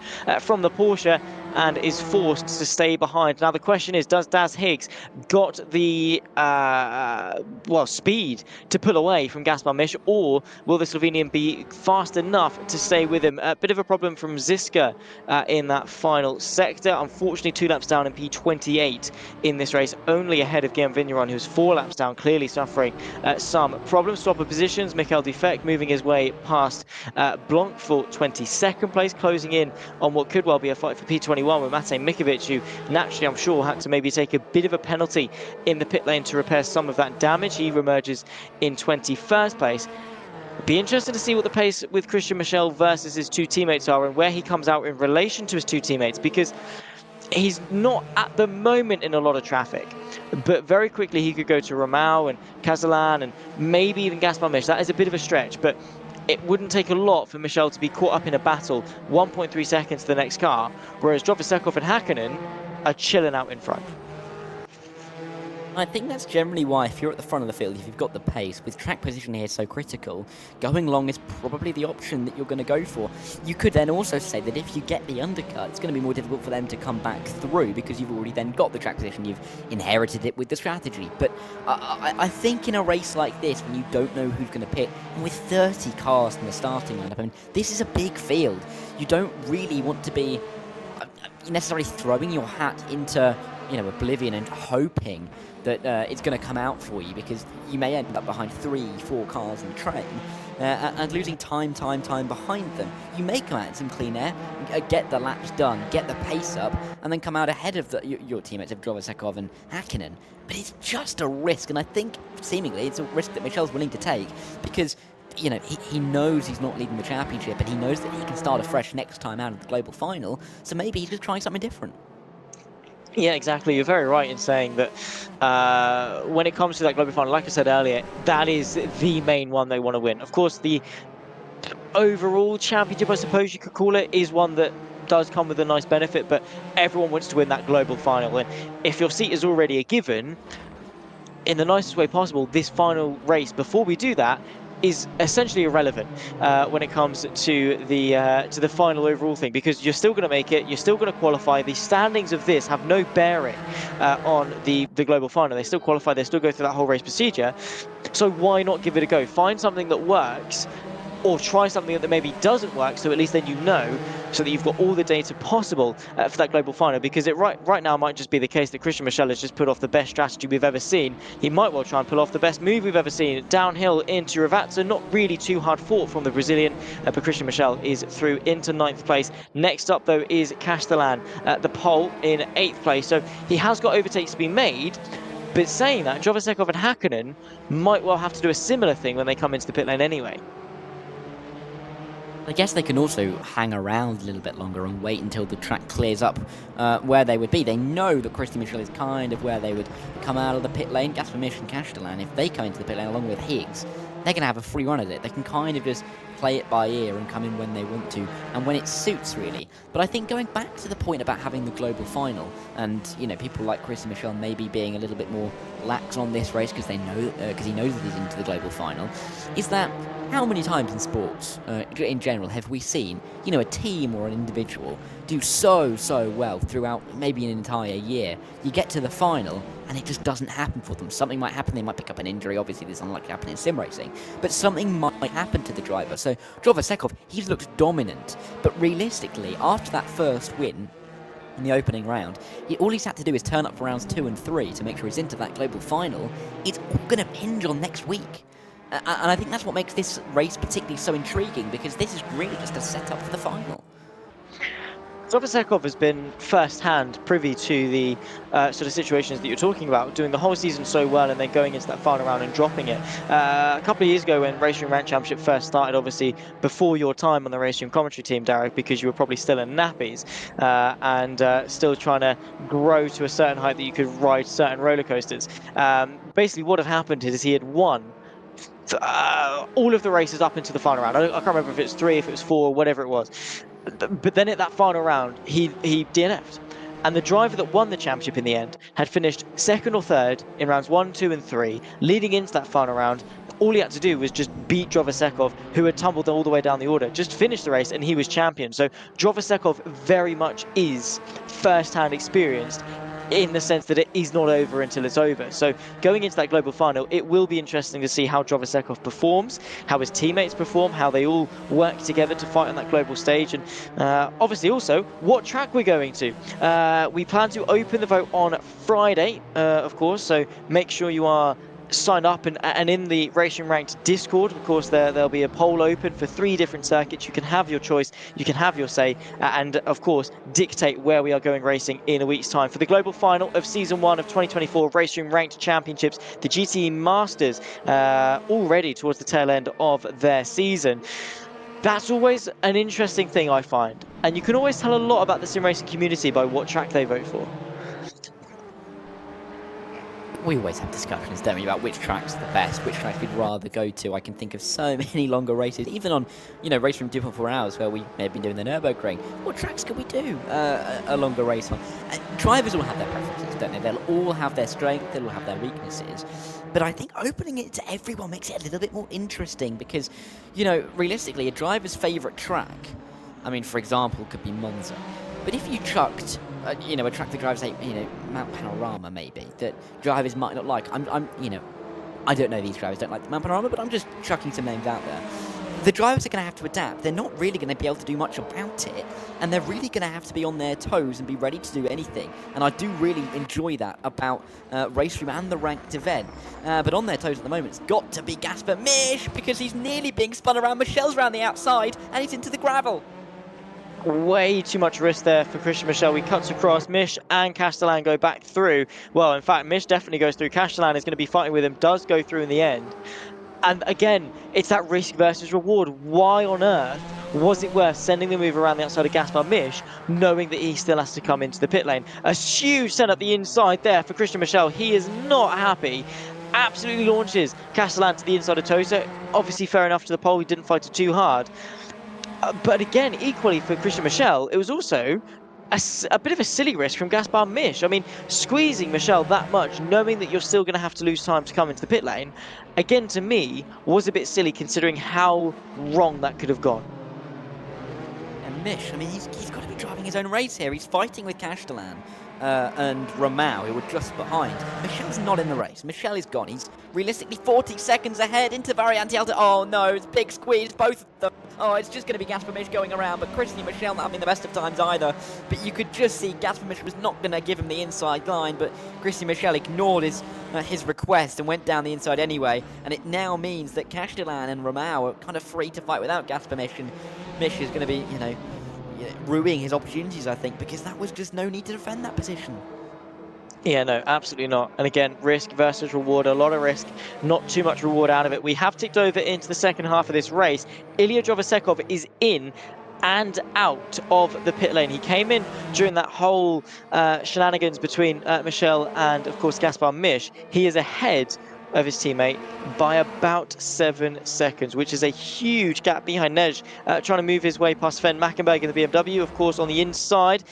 from the Porsche, and is forced to stay behind. Now the question is, does Daz Higgs got the speed to pull away from Gaston-Misch, or will the Slovenian be fast enough to stay with him? A bit of a problem from Ziska in that final sector. Unfortunately, 2 laps down in P28 in this race, only ahead of Guillaume Vigneron, who's 4 laps down, clearly suffering some problems. Swap of positions, Michael Defect moving his way past Blanc for 22nd place, closing in on what could well be a fight for P21 with Matej Mikovic, who naturally, I'm sure, had to maybe take a bit of a penalty in the pit lane to repair some of that damage. He reemerges in 21st place. Be interesting to see what the pace with Christian Michel versus his 2 teammates are and where he comes out in relation to his 2 teammates, because he's not at the moment in a lot of traffic, but very quickly he could go to Romao and Castellan and maybe even Gaston-Misch. That is a bit of a stretch, but it wouldn't take a lot for Michel to be caught up in a battle 1.3 seconds to the next car, whereas Drovasekov and Hakkinen are chilling out in front. I think that's generally why, if you're at the front of the field, if you've got the pace, with track position here so critical, going long is probably the option that you're going to go for. You could then also say that if you get the undercut, it's going to be more difficult for them to come back through because you've already then got the track position, you've inherited it with the strategy. But I think in a race like this, when you don't know who's going to pit, and with 30 cars in the starting lineup, I mean, this is a big field. You don't really want to be necessarily throwing your hat into oblivion and hoping that it's going to come out for you, because you may end up behind 3-4 cars in train and losing time behind them. You may come out in some clean air, get the laps done, get the pace up, and then come out ahead of your teammates of Drovasekov and Hakkinen. But it's just a risk, and I think seemingly it's a risk that Michel's willing to take, because he knows he's not leading the championship, and he knows that he can start afresh next time out of the global final, so maybe he's just trying something different. Yeah, exactly. You're very right in saying that when it comes to that global final, like I said earlier, that is the main one they want to win. Of course, the overall championship, I suppose you could call it, is one that does come with a nice benefit, but everyone wants to win that global final. And if your seat is already a given, in the nicest way possible, this final race, before we do that, is essentially irrelevant when it comes to the final overall thing, because you're still going to make it, you're still going to qualify. The standings of this have no bearing on the global final. They still qualify, they still go through that whole race procedure. So why not give it a go? Find something that works, or try something that maybe doesn't work, so at least then you know, so that you've got all the data possible for that global final. Because it right now might just be the case that Christian Michel has just put off the best strategy we've ever seen. He might well try and pull off the best move we've ever seen, downhill into Ravazza. Not really too hard fought from the Brazilian, but Christian Michel is through into 9th place. Next up though is Castellan, the pole in 8th place. So he has got overtakes to be made. But saying that, Drovasekov and Hakkinen might well have to do a similar thing when they come into the pit lane anyway. I guess they can also hang around a little bit longer and wait until the track clears up where they would be. They know that Christian Michel is kind of where they would come out of the pit lane. Gaston-Misch and Castellan, if they come into the pit lane along with Higgs, they're going to have a free run at it. They can kind of just play it by ear and come in when they want to and when it suits, really. But I think going back to the point about having the global final and, people like Christian Michel maybe being a little bit more lax on this race because he knows that he's into the global final, is that how many times in sports, in general, have we seen, a team or an individual do so well throughout maybe an entire year? You get to the final and it just doesn't happen for them. Something might happen, they might pick up an injury, obviously this is unlikely to happen in sim racing, but something might happen to the driver. So Drovasekov, he's looked dominant, but realistically, after that first win, in the opening round. All he's had to do is turn up for rounds 2 and 3 to make sure he's into that global final. It's all going to hinge on next week. And I think that's what makes this race particularly so intriguing, because this is really just a setup for the final. Drovasekov has been first-hand privy to the sort of situations that you're talking about, doing the whole season so well and then going into that final round and dropping it. A couple of years ago when RaceRoom Rank Championship first started, obviously before your time on the RaceRoom commentary team, Derek, because you were probably still in nappies and still trying to grow to a certain height that you could ride certain roller coasters. Basically what had happened is he had won all of the races up into the final round. I can't remember if it was 3, if it was 4, whatever it was. But then at that final round, he DNF'd. And the driver that won the championship in the end had finished 2nd or 3rd in rounds 1, 2, and 3, leading into that final round. All he had to do was just beat Drovasekov, who had tumbled all the way down the order, just finish the race, and he was champion. So Drovasekov very much is first-hand experienced, in the sense that it is not over until it's over. So going into that global final, it will be interesting to see how Drovasekov performs, how his teammates perform, how they all work together to fight on that global stage, and obviously also what track we're going to. We plan to open the vote on Friday, of course, so make sure you are signed up and in the RaceRoom Ranked Discord. Of course, there'll be a poll open for 3 different circuits. You can have your choice, you can have your say, and of course dictate where we are going racing in a week's time for the global final of season 1 of 2024 RaceRoom Ranked Championships, the GTE Masters, already towards the tail end of their season. That's always an interesting thing, I find, and you can always tell a lot about the sim racing community by what track they vote for. We always have discussions, don't we, about which track's the best, which tracks we'd rather go to. I can think of so many longer races, even on, you know, RaceRoom 2.4 hours where we may have been doing the Nürburgring. What tracks could we do a longer race on? Drivers all have their preferences, don't they? They'll all have their strengths, they'll all have their weaknesses. But I think opening it to everyone makes it a little bit more interesting because, you know, realistically, a driver's favourite track, I mean, for example, could be Monza. But if you chucked, you know, a track that drivers say, you know, Mount Panorama maybe, that drivers might not like. You know, I don't know these drivers don't like Mount Panorama, but I'm just chucking some names out there. The drivers are going to have to adapt. They're not really going to be able to do much about it, and they're really going to have to be on their toes and be ready to do anything. And I do really enjoy that about RaceRoom and the ranked event. But on their toes at the moment, it's got to be Gasper Misch, because he's nearly being spun around. Michel's around the outside, and he's into the gravel. Way too much risk there for Christian Michel. We cuts across. Misch and Castellan go back through. Well, in fact, Misch definitely goes through. Castellan is going to be fighting with him, does go through in the end. And again, it's that risk versus reward. Why on earth was it worth sending the move around the outside of Gaspar Misch, knowing that he still has to come into the pit lane? A huge send up the inside there for Christian Michel. He is not happy. Absolutely launches Castellan to the inside of Tosa. Obviously fair enough to the pole. He didn't fight it too hard. But again, equally for Christian Michel, it was also a bit of a silly risk from Gaspar Misch. I mean, squeezing Michel that much, knowing that you're still going to have to lose time to come into the pit lane, again, to me, was a bit silly considering how wrong that could have gone. And Misch, I mean, he's got to be driving his own race here. He's fighting with Castellan and Romao, who were just behind. Michel's not in the race. Michel is gone. He's realistically 40 seconds ahead into Variante Alta. Oh no, it's a big squeeze, both of them. Oh, it's just going to be Gaspar Misch going around, but Christian Michel not having the best of times either. But you could just see Gaspar Misch was not going to give him the inside line, but Christian Michel ignored his request and went down the inside anyway. And it now means that Castellan and Romao are kind of free to fight without Gaspar Misch, and Misch is going to be, you know, ruining his opportunities, I think, because that was just no need to defend that position. Yeah, no, absolutely not. And again, risk versus reward, a lot of risk, not too much reward out of it. We have ticked over into the second half of this race. Ilya Drovasekov is in and out of the pit lane. He came in during that whole shenanigans between Michel and, of course, Gaspar Misch. He is ahead of his teammate by about 7 seconds, which is a huge gap behind Nej, trying to move his way past Sven Mackenberg in the BMW. Of course, on the inside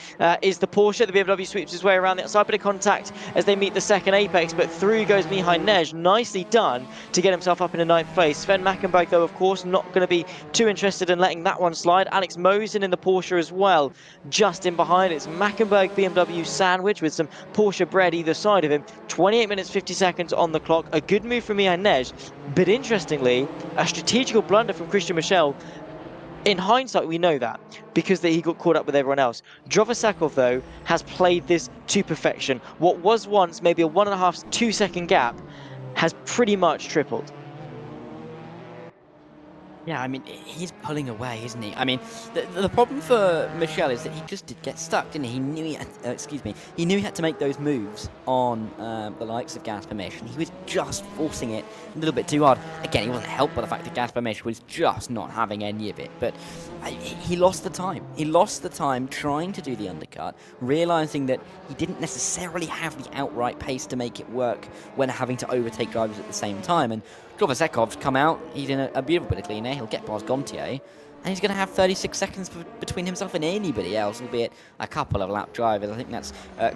is the Porsche. The BMW sweeps his way around the outside, bit of contact as they meet the second apex, but through goes Mihai Nej. Nicely done to get himself up in a 9th place. Sven Mackenberg, though, of course, not going to be too interested in letting that one slide. Alex Mosen in the Porsche as well, just in behind. It's Mackenberg BMW sandwich with some Porsche bread either side of him. 28 minutes 50 seconds on the clock. A good move from Mihai Nej, but interestingly, a strategical blunder from Christian Michel. In hindsight, we know that because he got caught up with everyone else. Drovosekov, though, has played this to perfection. What was once maybe a 1.5, 2 second gap has pretty much tripled. Yeah, I mean, he's pulling away, isn't he? I mean, the problem for Michel is that he just did get stuck, didn't he? He knew he had, excuse me, he knew he had to make those moves on the likes of Gaspermish, he was just forcing it a little bit too hard. Again, he wasn't helped by the fact that Gaspermish was just not having any of it, but he lost the time. He lost the time trying to do the undercut, realising that he didn't necessarily have the outright pace to make it work when having to overtake drivers at the same time, and Drovosekov's come out, he's in a beautiful bit of clean air, he'll get past Gontier, and he's going to have 36 seconds between himself and anybody else, albeit a couple of lap drivers. I think that's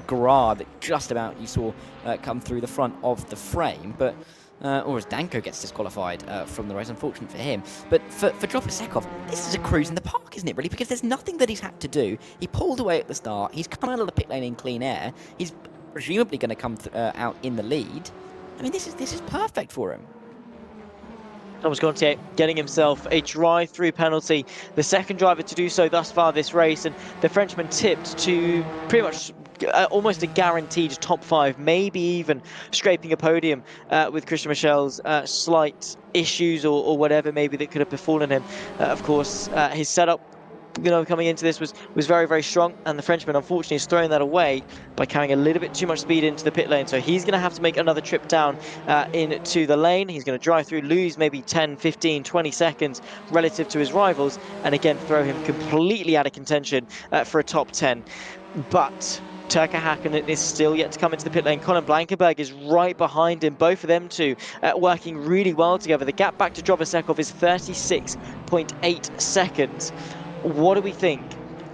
Garard that just about you saw come through the front of the frame, but or as Danko gets disqualified from the race, unfortunate for him. But for Drovosekov, this is a cruise in the park, isn't it, really? Because there's nothing that he's had to do. He pulled away at the start, he's come out of the pit lane in clean air, he's presumably going to come out in the lead. I mean, this is perfect for him. Thomas Gontier getting himself a drive-through penalty, the second driver to do so thus far this race, and the Frenchman tipped to pretty much almost a guaranteed top 5, maybe even scraping a podium with Christian Michel's slight issues or whatever maybe that could have befallen him. Of course, his setup, coming into this was very, very strong, and the Frenchman unfortunately is throwing that away by carrying a little bit too much speed into the pit lane. So he's going to have to make another trip down into the lane. He's going to drive through, lose maybe 10, 15, 20 seconds relative to his rivals, and again throw him completely out of contention for a top 10. But Turka Häkkinen is still yet to come into the pit lane. Colin Blankenberg is right behind him. Both of them two working really well together. The gap back to Drovosekov is 36.8 seconds. What do we think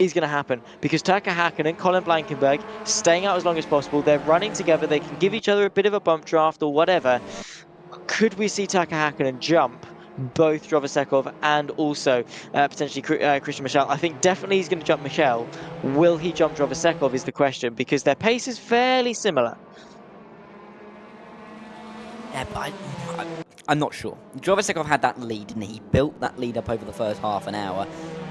is going to happen? Because Turka Häkkinen and Colin Blankenberg staying out as long as possible. They're running together. They can give each other a bit of a bump draft or whatever. Could we see Turka Häkkinen jump both Drovosekov and also potentially Christian Michel? I think definitely he's going to jump Michel. Will he jump Drovosekov is the question, because their pace is fairly similar. Yeah, but I'm not sure. Drovosekov had that lead, and he built that lead up over the first half an hour.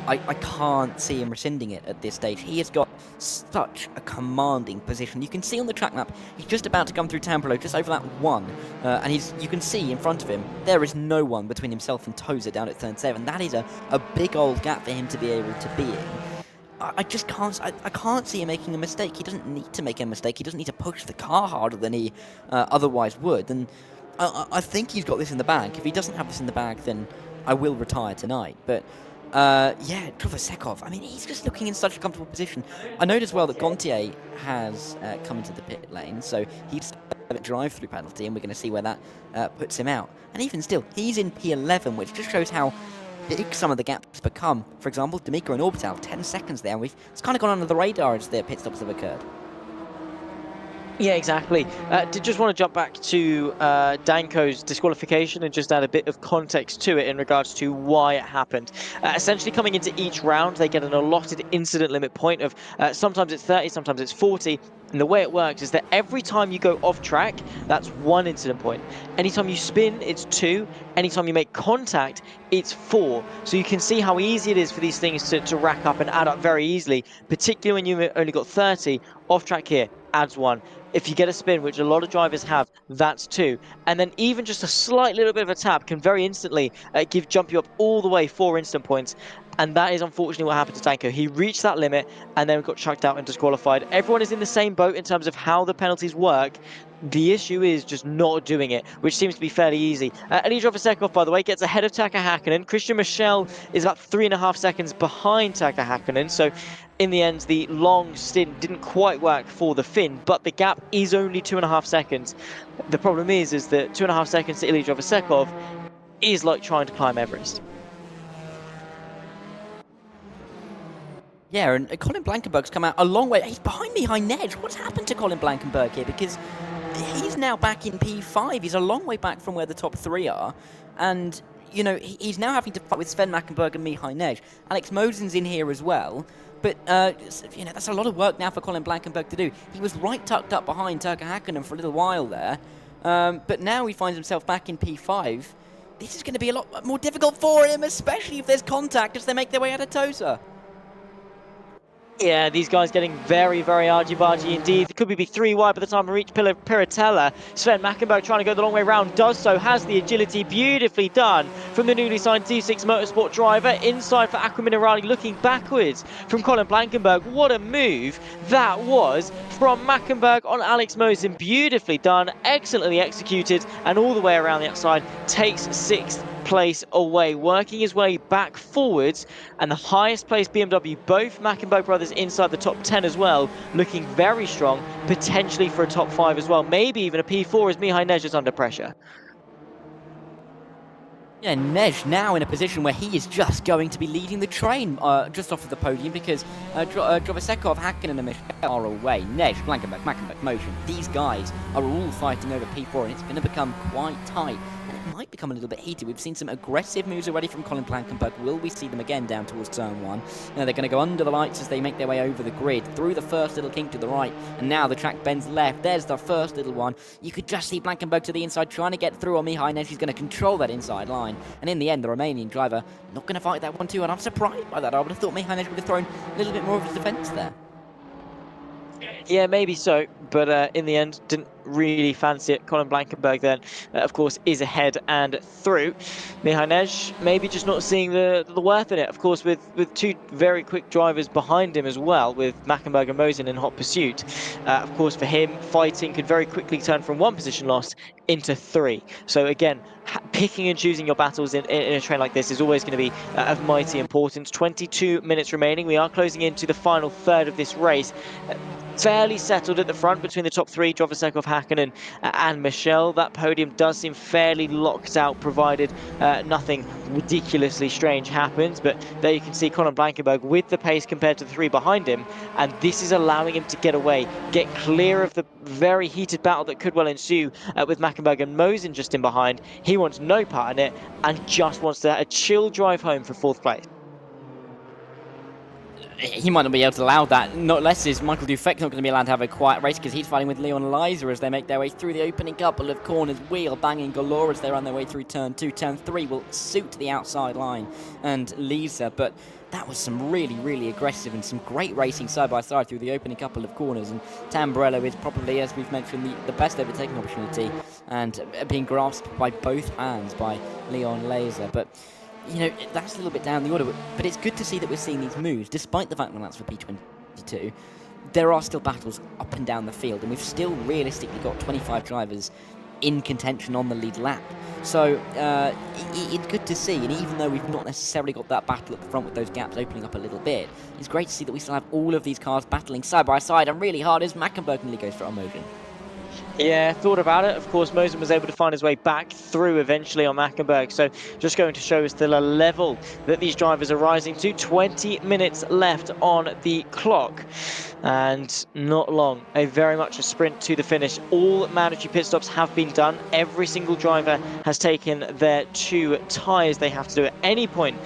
I can't see him rescinding it at this stage. He has got such a commanding position. You can see on the track map, he's just about to come through Tampere, just over that one. And you can see in front of him, there is no one between himself and Tozer down at turn 7. That is a big old gap for him to be able to be in. I just can't. I can't see him making a mistake. He doesn't need to make a mistake. He doesn't need to push the car harder than he otherwise would. And I think he's got this in the bag. If he doesn't have this in the bag, then I will retire tonight. But yeah, Drovosekov, I mean, he's just looking in such a comfortable position. I noticed as well that Gontier has come into the pit lane, so he's a drive-through penalty, and we're going to see where that puts him out. And even still, he's in P11, which just shows how big some of the gaps become. For example, D'Amico and Orbital, 10 seconds there, and it's kind of gone under the radar as their pit stops have occurred. Yeah, exactly. Did just want to jump back to Danko's disqualification and just add a bit of context to it in regards to why it happened. Essentially, coming into each round, they get an allotted incident limit point of sometimes it's 30, sometimes it's 40. And the way it works is that every time you go off track, that's 1 incident point. Anytime you spin, it's 2. Anytime you make contact, it's 4. So you can see how easy it is for these things to rack up and add up very easily, particularly when you've only got 30. Off track here adds 1. If you get a spin, which a lot of drivers have, that's 2. And then even just a slight little bit of a tap can very instantly jump you up all the way 4 instant points. And that is unfortunately what happened to Danko. He reached that limit and then got chucked out and disqualified. Everyone is in the same boat in terms of how the penalties work. The issue is just not doing it, which seems to be fairly easy. Elij Drovosekov, by the way, gets ahead of Turka Häkkinen. Christian Michel is about 3.5 seconds behind Turka Häkkinen. So in the end, the long stint didn't quite work for the Finn, but the gap is only 2.5 seconds. The problem is that 2.5 seconds to Elij Drovosekov is like trying to climb Everest. Yeah, and Colin Blankenberg's come out a long way. He's behind Mihai Nej. What's happened to Colin Blankenberg here? Because he's now back in P5. He's a long way back from where the top 3 are. And, you know, he's now having to fight with Sven Mackenberg and Mihai Nej. Alex Mosen's in here as well. But, you know, that's a lot of work now for Colin Blankenberg to do. He was right tucked up behind Turka Häkkinen for a little while there. But now he finds himself back in P5. this is going to be a lot more difficult for him, especially if there's contact as they make their way out of Tosa. Yeah, these guys getting very, very argy-bargy indeed. It could be 3 wide by the time we reach Piratella. Sven Mackenberg trying to go the long way round, does so, has the agility, beautifully done from the newly signed D6 Motorsport driver. Inside for Aqua Minerali, looking backwards from Colin Blankenberg. What a move that was from Mackenberg on Alex Mosen. Beautifully done, excellently executed, and all the way around the outside takes 6th place away, working his way back forwards, and the highest placed BMW, both Mackenberg brothers inside the top 10 as well, looking very strong, potentially for a top 5 as well, maybe even a P4 as Mihai Nej is under pressure. Yeah, Nej now in a position where he is just going to be leading the train just off of the podium because Drovasekov, Hakkinen and Michel are away. Nej, Blankenberg, Mackenberg, Motion, these guys are all fighting over P4 and it's going to become quite tight. And it might become a little bit heated. We've seen some aggressive moves already from Colin Blankenberg. Will we see them again down towards turn 1? They're going to go under the lights as they make their way over the grid, through the first little kink to the right, and now the track bends left. There's the first little one. You could just see Blankenberg to the inside trying to get through on Mihai Nej. He's going to control that inside line. And in the end, the Romanian driver not going to fight that one too, and I'm surprised by that. I would have thought Mihai Nej would have thrown a little bit more of his defence there. Yeah, maybe so, but in the end, didn't really fancy it. Colin Blankenberg then, of course, is ahead and through. Mihai Nej maybe just not seeing the worth in it, of course, with 2 very quick drivers behind him as well, with Mackenberg and Mosen in hot pursuit. Of course, for him, fighting could very quickly turn from 1 position loss into 3. So again, picking and choosing your battles in a train like this is always going to be of mighty importance. 22 minutes remaining. We are closing into the final third of this race. Fairly settled at the front between the top 3, Drovasekov, Hakkinen and Michel. That podium does seem fairly locked out, provided nothing ridiculously strange happens. But there you can see Colin Blankenberg with the pace compared to the 3 behind him, and this is allowing him to get away, get clear of the very heated battle that could well ensue with Mackenberg and Mosen just in behind. He wants no part in it and just wants to a chill drive home for 4th place. He might not be able to allow that. Not less is Michael Dufek's not going to be allowed to have a quiet race because he's fighting with Leon Liza as they make their way through the opening couple of corners. Wheel banging galore as they run their way through turn 2. Turn 3 will suit the outside line and Liza, but that was some really, really aggressive and some great racing side by side through the opening couple of corners. And Tamburello is probably, as we've mentioned, the best overtaking opportunity and being grasped by both hands by Leon Liza. But you know, that's a little bit down the order, but it's good to see that we're seeing these moves, despite the fact that that's for P22. There are still battles up and down the field, and we've still realistically got 25 drivers in contention on the lead lap. So it's good to see, and even though we've not necessarily got that battle at the front with those gaps opening up a little bit, it's great to see that we still have all of these cars battling side by side, and really hard as Mackenberg nearly goes for Mosen. Yeah, thought about it. Of course, Mosen was able to find his way back through eventually on Mackenberg. So just going to show us the level that these drivers are rising to. 20 minutes left on the clock. And not long. Very much a sprint to the finish. All mandatory pit stops have been done. Every single driver has taken their 2 tyres they have to do at any point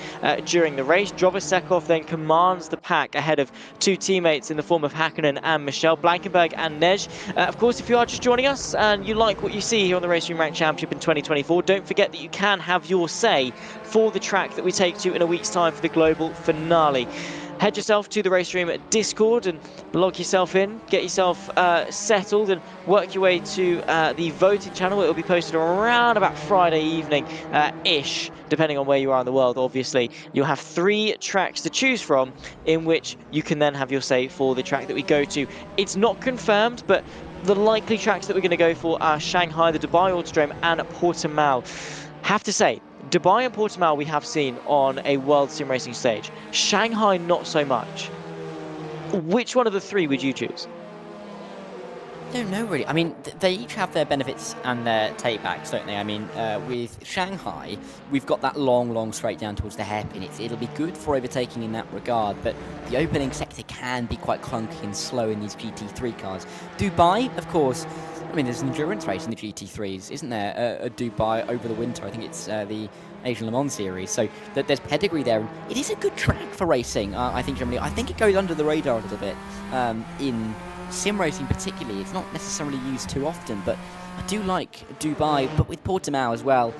during the race. Drovasekov then commands the pack ahead of 2 teammates in the form of Hakkinen and Michel. Blankenberg and Nej. Of course, if you are just joining us and you like what you see here on the RaceRoom Ranked Championship in 2024, don't forget that you can have your say for the track that we take to in a week's time for the global finale. Head yourself to the RaceRoom Discord and log yourself in, get yourself settled and work your way to the voting channel. It will be posted around about Friday evening-ish, depending on where you are in the world, obviously. You'll have 3 tracks to choose from in which you can then have your say for the track that we go to. It's not confirmed, but the likely tracks that we're going to go for are Shanghai, the Dubai Autodrome and Portimao. Have to say, Dubai and Portimao we have seen on a World Sim Racing stage. Shanghai, not so much. Which one of the 3 would you choose? I don't know really. I mean, they each have their benefits and their takebacks, don't they? I mean, with Shanghai, we've got that long straight down towards the hairpin. It'll be good for overtaking in that regard, but the opening sector can be quite clunky and slow in these GT3 cars. Dubai, of course, I mean, there's an endurance race in the GT3s, isn't there? A Dubai over the winter. I think it's the Asian Le Mans series. So there's pedigree there. And it is a good track for racing, I think, generally. I think it goes under the radar a little bit in sim racing particularly. It's not necessarily used too often, but I do like Dubai, but with Portimao as well.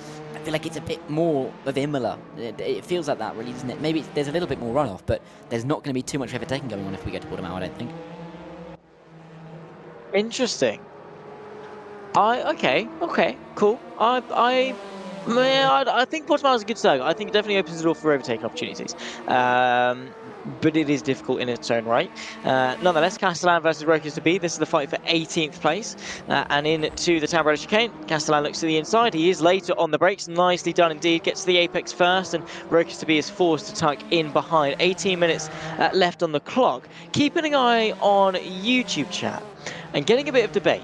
feel like it's a bit more of Imola. It feels like that, really, doesn't it? Maybe there's a little bit more runoff, but there's not going to be too much overtaking going on if we get to Portimao, I don't think. Interesting. Okay, cool. I think Portimao is a good start. I think it definitely opens the door for overtaking opportunities. But it is difficult in its own right. Nonetheless, Castellan versus Rokas to be. This is the fight for 18th place. And into the Tamburello chicane. Castellan looks to the inside. He is later on the brakes. Nicely done indeed. Gets to the apex first, and Rokas to be is forced to tuck in behind. 18 minutes left on the clock. Keeping an eye on YouTube chat and getting a bit of debate.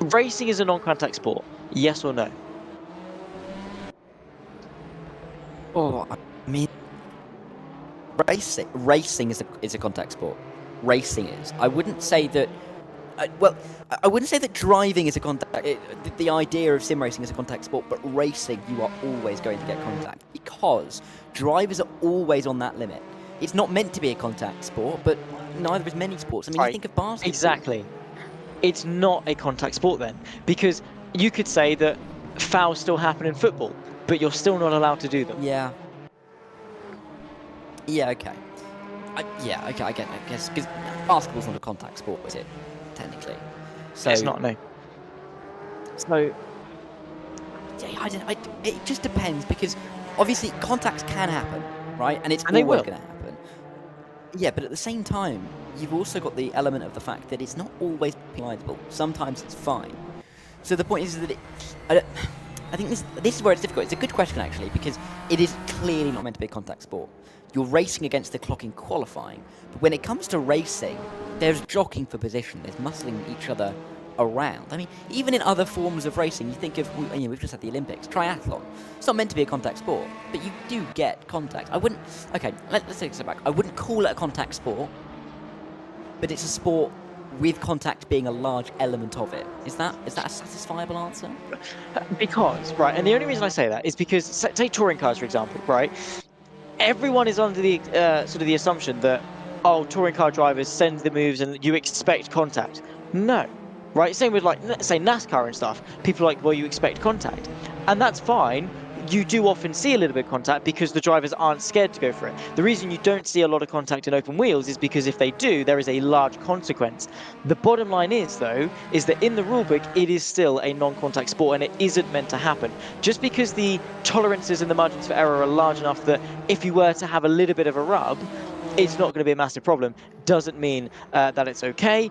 Racing is a non-contact sport. Yes or no? Oh, I mean, racing is a contact sport. Racing is. I wouldn't say that. Well, I wouldn't say that driving is a contact. The idea of sim racing is a contact sport, but racing, you are always going to get contact because drivers are always on that limit. It's not meant to be a contact sport, but neither is many sports. I mean, you think of basketball. Exactly. It's not a contact sport then, because you could say that fouls still happen in football, but you're still not allowed to do them. Yeah. Yeah, okay. I get it, I guess, because basketball's not a contact sport, is it? Technically. So, it's not, no. So, yeah, it just depends, because obviously contacts can happen, right? And it's always going to happen. Yeah, but at the same time, you've also got the element of the fact that it's not always penalisable. Sometimes it's fine. So the point is that I think this is where it's difficult. It's a good question, actually, because it is clearly not meant to be a contact sport. You're racing against the clock in qualifying. But when it comes to racing, there's jockeying for position. There's muscling each other around. I mean, even in other forms of racing, you think of, we've just had the Olympics, triathlon. It's not meant to be a contact sport, but you do get contact. Let's take a step back. I wouldn't call it a contact sport, but it's a sport with contact being a large element of it. Is that a satisfiable answer? Because, right, and the only reason I say that is because, take touring cars, for example, right? Everyone is under the sort of the assumption that, touring car drivers send the moves and you expect contact. No. Right, same with, like, say NASCAR and stuff. People are like, well, you expect contact. And that's fine. You do often see a little bit of contact because the drivers aren't scared to go for it. The reason you don't see a lot of contact in open wheels is because if they do, there is a large consequence. The bottom line is, though, is that in the rulebook, it is still a non-contact sport and it isn't meant to happen. Just because the tolerances and the margins for error are large enough that if you were to have a little bit of a rub, it's not going to be a massive problem, doesn't mean that it's okay.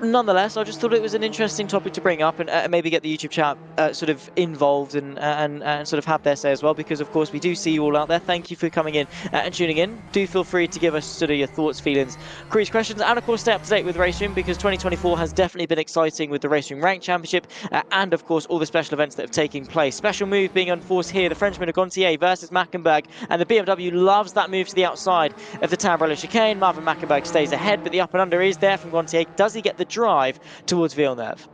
Nonetheless, I just thought it was an interesting topic to bring up and maybe get the YouTube chat sort of involved and sort of have their say as well, because of course we do see you all out there. Thank you for coming in and tuning in. Do feel free to give us sort of your thoughts, feelings, queries, questions, and of course stay up to date with RaceRoom, because 2024 has definitely been exciting with the RaceRoom Rank Championship and of course all the special events that have taken place. Special move being enforced here, the Frenchman of Gontier versus Mackenberg, and the BMW loves that move to the outside of the Tamburello chicane. Marvin Mackenberg stays ahead, but the up and under is there from Gontier. Does he get the drive towards Villeneuve?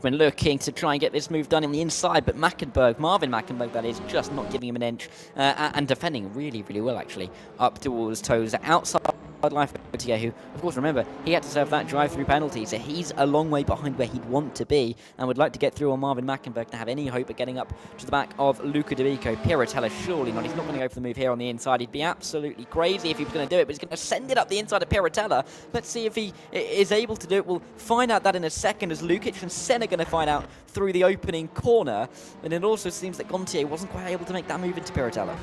Been looking to try and get this move done in the inside, but Marvin Mackenberg, that is, just not giving him an inch and defending really, really well, actually, up towards toes outside line for Gautier, who, of course, remember, he had to serve that drive-through penalty, so he's a long way behind where he'd want to be and would like to get through on Marvin Mackenberg to have any hope of getting up to the back of Luca D'Amico. Piratella, surely not. He's not going to go for the move here on the inside. He'd be absolutely crazy if he was going to do it, but he's going to send it up the inside of Piratella. Let's see if he is able to do it. We'll find out that in a second, as Lukic and Senna are going to find out through the opening corner. And it also seems that Gontier wasn't quite able to make that move into Piratella.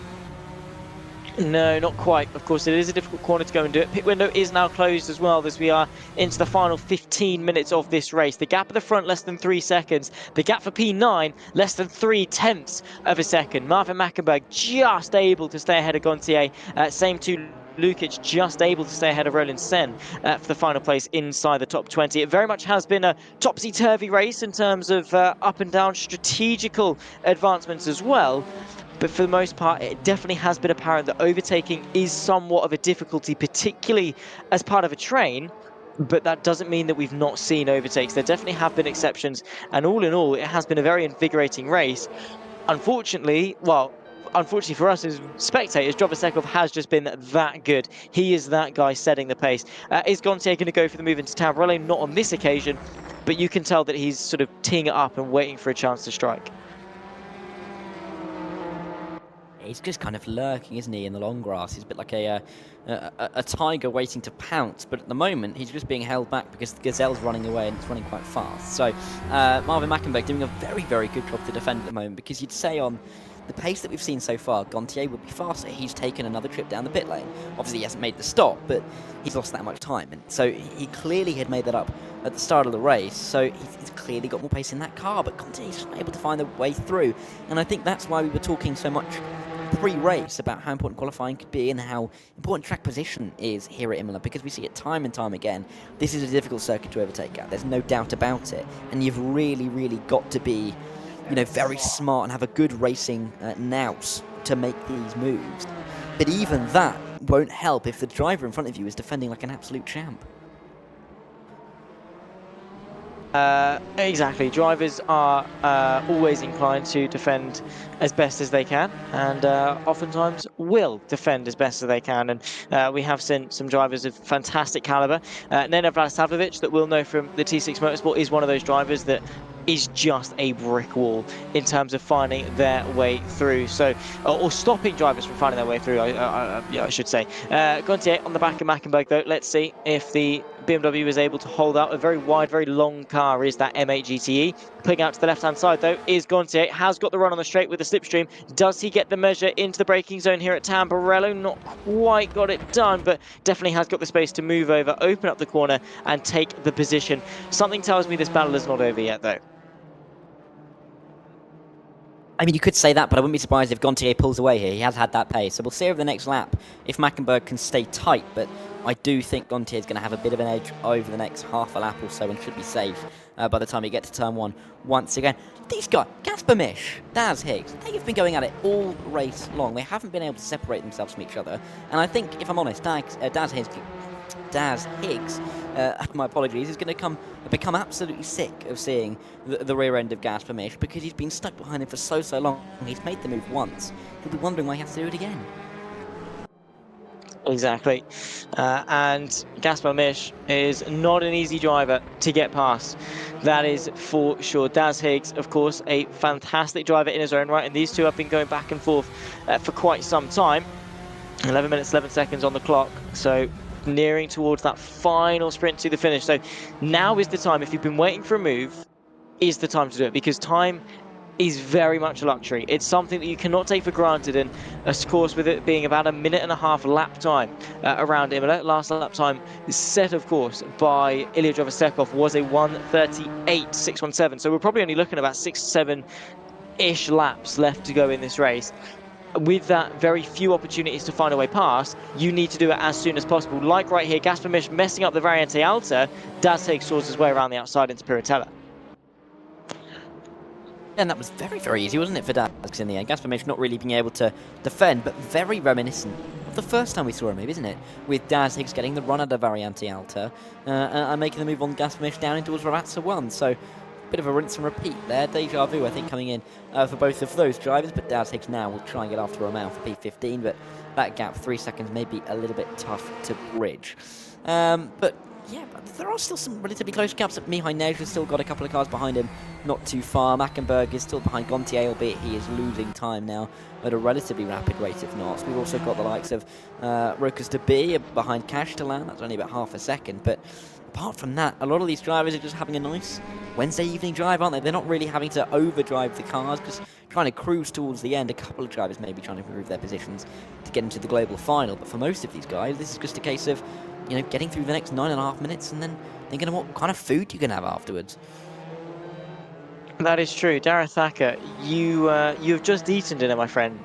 No, not quite. Of course, it is a difficult corner to go and do it. Pit window is now closed as well, as we are into the final 15 minutes of this race. The gap at the front, less than 3 seconds. The gap for P9, less than 0.3 of a second. Marvin Mackenberg just able to stay ahead of Gontier. Same to Lukic, just able to stay ahead of Roland Sen for the final place inside the top 20. It very much has been a topsy-turvy race in terms of up and down strategical advancements as well. But for the most part, it definitely has been apparent that overtaking is somewhat of a difficulty, particularly as part of a train. But that doesn't mean that we've not seen overtakes. There definitely have been exceptions. And all in all, it has been a very invigorating race. Unfortunately, well, unfortunately for us as spectators, Jovasekov has just been that good. He is that guy setting the pace. Is Gontier going to go for the move into Tamburello? Not on this occasion, but you can tell that he's sort of teeing it up and waiting for a chance to strike. He's just kind of lurking, isn't he, in the long grass? He's a bit like a tiger waiting to pounce, but at the moment he's just being held back because the gazelle's running away and it's running quite fast. So Marvin Mackenberg doing a very, very good job to defend at the moment, because you'd say on the pace that we've seen so far, Gontier would be faster. He's taken another trip down the pit lane. Obviously he hasn't made the stop, but he's lost that much time, and so he clearly had made that up at the start of the race, so he's clearly got more pace in that car, but Gontier's just not able to find a way through, and I think that's why we were talking so much pre-race about how important qualifying could be and how important track position is here at Imola, because we see it time and time again. This is a difficult circuit to overtake at. There's no doubt about it, and you've really, really got to be, you know, very smart and have a good racing nous to make these moves. But even that won't help if the driver in front of you is defending like an absolute champ. Exactly. Drivers are always inclined to defend as best as they can, and oftentimes will defend as best as they can. And we have seen some drivers of fantastic caliber. Nenad Vladislavovich, that we'll know from the T6 Motorsport, is one of those drivers that is just a brick wall in terms of finding their way through. So, or stopping drivers from finding their way through, I should say. Gontier on the back of Mackenberg, though. Let's see if the BMW is able to hold out. A very wide, very long car is that M8 GTE. Pulling out to the left-hand side, though, is Gontier. Has got the run on the straight with the slipstream. Does he get the measure into the braking zone here at Tamburello? Not quite got it done, but definitely has got the space to move over, open up the corner, and take the position. Something tells me this battle is not over yet, though. I mean, you could say that, but I wouldn't be surprised if Gontier pulls away here. He has had that pace. So we'll see over the next lap if Mackenberg can stay tight, but I do think Gontier is going to have a bit of an edge over the next half a lap or so and should be safe by the time we get to turn one once again. These guys, Gasper Misch, Daz Higgs, they have been going at it all race long. They haven't been able to separate themselves from each other. And I think, if I'm honest, Daz Higgs, my apologies, is going to become absolutely sick of seeing the rear end of Gasper Misch, because he's been stuck behind him for so long. He's made the move once. He'll be wondering why he has to do it again. Exactly. And Gasper Misch is not an easy driver to get past. That is for sure. Daz Higgs, of course, a fantastic driver in his own right, and these two have been going back and forth for quite some time. 11 minutes, 11 seconds on the clock. So nearing towards that final sprint to the finish. So now is the time, if you've been waiting for a move, is the time to do it, because time is very much a luxury. It's something that you cannot take for granted, and of course with it being about a minute and a half lap time around Imola. Last lap time set, of course, by Ilya Jovasekov was a 1:38.617, so we're probably only looking at about 6-7-ish laps left to go in this race. With that very few opportunities to find a way past, you need to do it as soon as possible. Like right here, Gasper Misch messing up the Variante Alta. Daz Higgs saws his way around the outside into Piratella. And that was very, very easy, wasn't it, for Daz in the end? Gasper Misch not really being able to defend, but very reminiscent of the first time we saw a move, isn't it? With Daz Higgs getting the run at the Variante Alta and making the move on Gasper Misch down into towards Ravazza 1. So, bit of a rinse and repeat there. Deja vu, I think, coming in for both of those drivers, but Daz Higgs now will try and get after Romao for P15, but that gap, 3 seconds, may be a little bit tough to bridge. But yeah, there are still some relatively close gaps. Mihai Nej has still got a couple of cars behind him, not too far. Mackenberg is still behind Gontier, albeit he is losing time now at a relatively rapid rate of knots. We've also got the likes of Rokas de B behind Castellan. That's only about half a second, but apart from that, a lot of these drivers are just having a nice Wednesday evening drive, aren't they? They're not really having to overdrive the cars, just trying to cruise towards the end. A couple of drivers may be trying to improve their positions to get into the global final, but for most of these guys, this is just a case of, you know, getting through the next 9.5 minutes and then thinking of what kind of food you can have afterwards. That is true. Dareth Thacker, you've just eaten dinner, my friend,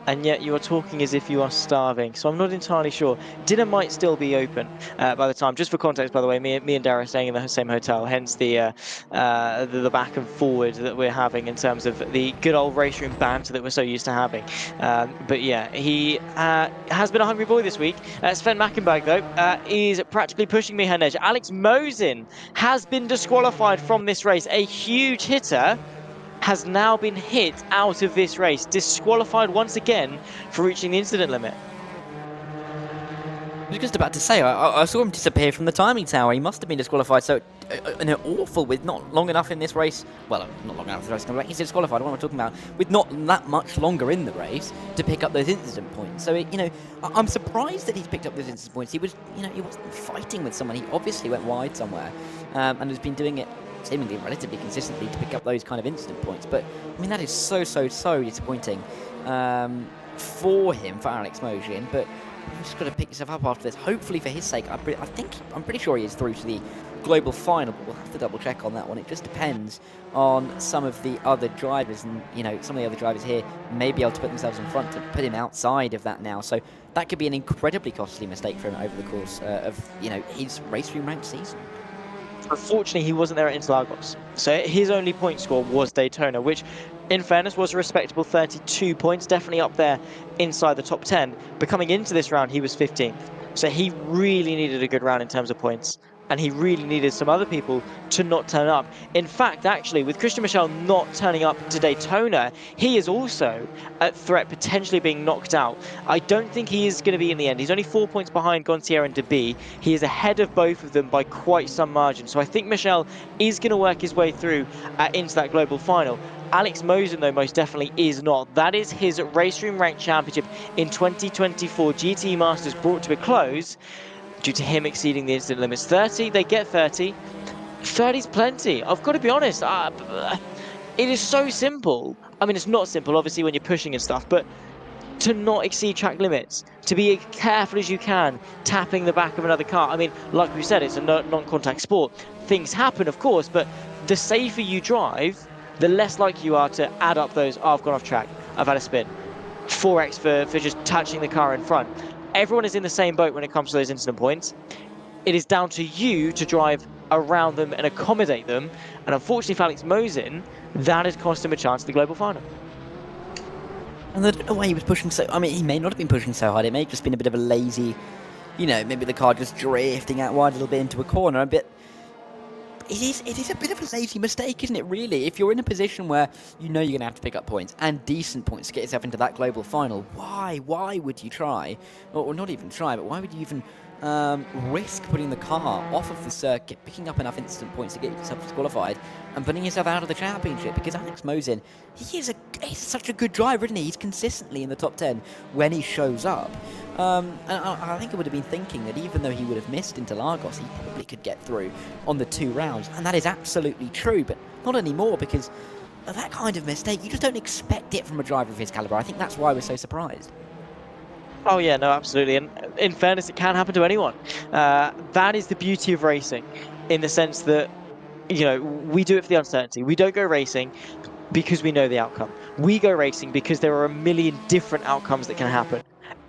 and yet you are talking as if you are starving. So I'm not entirely sure. Dinner might still be open by the time. Just for context, by the way, me and Dara are staying in the same hotel, hence the back and forward that we're having in terms of the good old race room banter that we're so used to having. But yeah, he has been a hungry boy this week. Sven Mackenberg, though, is practically pushing Mihai Nej. Alex Mosin has been disqualified from this race. A huge hitter has now been hit out of this race, disqualified once again for reaching the incident limit. I was just about to say, I saw him disappear from the timing tower. He must have been disqualified. So, awful with not long enough in this race. Well, not long enough in this race. He's disqualified. What am I talking about? With not that much longer in the race to pick up those incident points. So, I'm surprised that he's picked up those incident points. He was, he wasn't fighting with someone. He obviously went wide somewhere, and has been doing it seemingly relatively consistently to pick up those kind of incident points. But I mean, that is so disappointing for him, for Alex Mosian. But you've just got to pick yourself up after this. Hopefully, for his sake, I'm pretty sure he is through to the global final, but we'll have to double check on that one. It just depends on some of the other drivers, and some of the other drivers here may be able to put themselves in front to put him outside of that now. So that could be an incredibly costly mistake for him over the course of his RaceRoom ranked season. Unfortunately, he wasn't there at Interlagos, so his only point score was Daytona, which, in fairness, was a respectable 32 points, definitely up there inside the top 10. But coming into this round, he was 15th, so he really needed a good round in terms of points, and he really needed some other people to not turn up. In fact, actually, with Christian Michel not turning up to Daytona, he is also at threat potentially being knocked out. I don't think he is going to be in the end. He's only 4 points behind Gontier and Deby. He is ahead of both of them by quite some margin. So I think Michel is going to work his way through into that global final. Alex Mosian, though, most definitely is not. That is his RaceRoom Ranked Championship in 2024 GTE Masters brought to a close due to him exceeding the incident limits. 30, they get 30. 30's plenty. I've got to be honest. It is so simple. I mean, it's not simple, obviously, when you're pushing and stuff, but to not exceed track limits, to be as careful as you can, tapping the back of another car. I mean, like we said, it's a non-contact sport. Things happen, of course, but the safer you drive, the less likely you are to add up those, I've gone off track, I've had a spin. 4x for just touching the car in front. Everyone is in the same boat when it comes to those incident points. It is down to you to drive around them and accommodate them. And unfortunately for Alex Mosian, that has cost him a chance at the global final. And I don't know why he was pushing so... I mean, he may not have been pushing so hard. It may have just been a bit of a lazy... maybe the car just drifting out wide a little bit into a corner. It is a bit of a lazy mistake, isn't it, really? If you're in a position where you're going to have to pick up points, and decent points, to get yourself into that global final, why would you try, or not even try, but why would you even risk putting the car off of the circuit, picking up enough instant points to get yourself disqualified, and putting yourself out of the championship? Because Alex Mosian, he's such a good driver, isn't he? He's consistently in the top 10 when he shows up. And I think I would have been thinking that even though he would have missed Interlagos, he probably could get through on the 2 rounds. And that is absolutely true, but not anymore, because of that kind of mistake, you just don't expect it from a driver of his caliber. I think that's why we're so surprised. Oh yeah, no, absolutely. And in fairness, it can happen to anyone. That is the beauty of racing, in the sense that, we do it for the uncertainty. We don't go racing because we know the outcome. We go racing because there are a million different outcomes that can happen.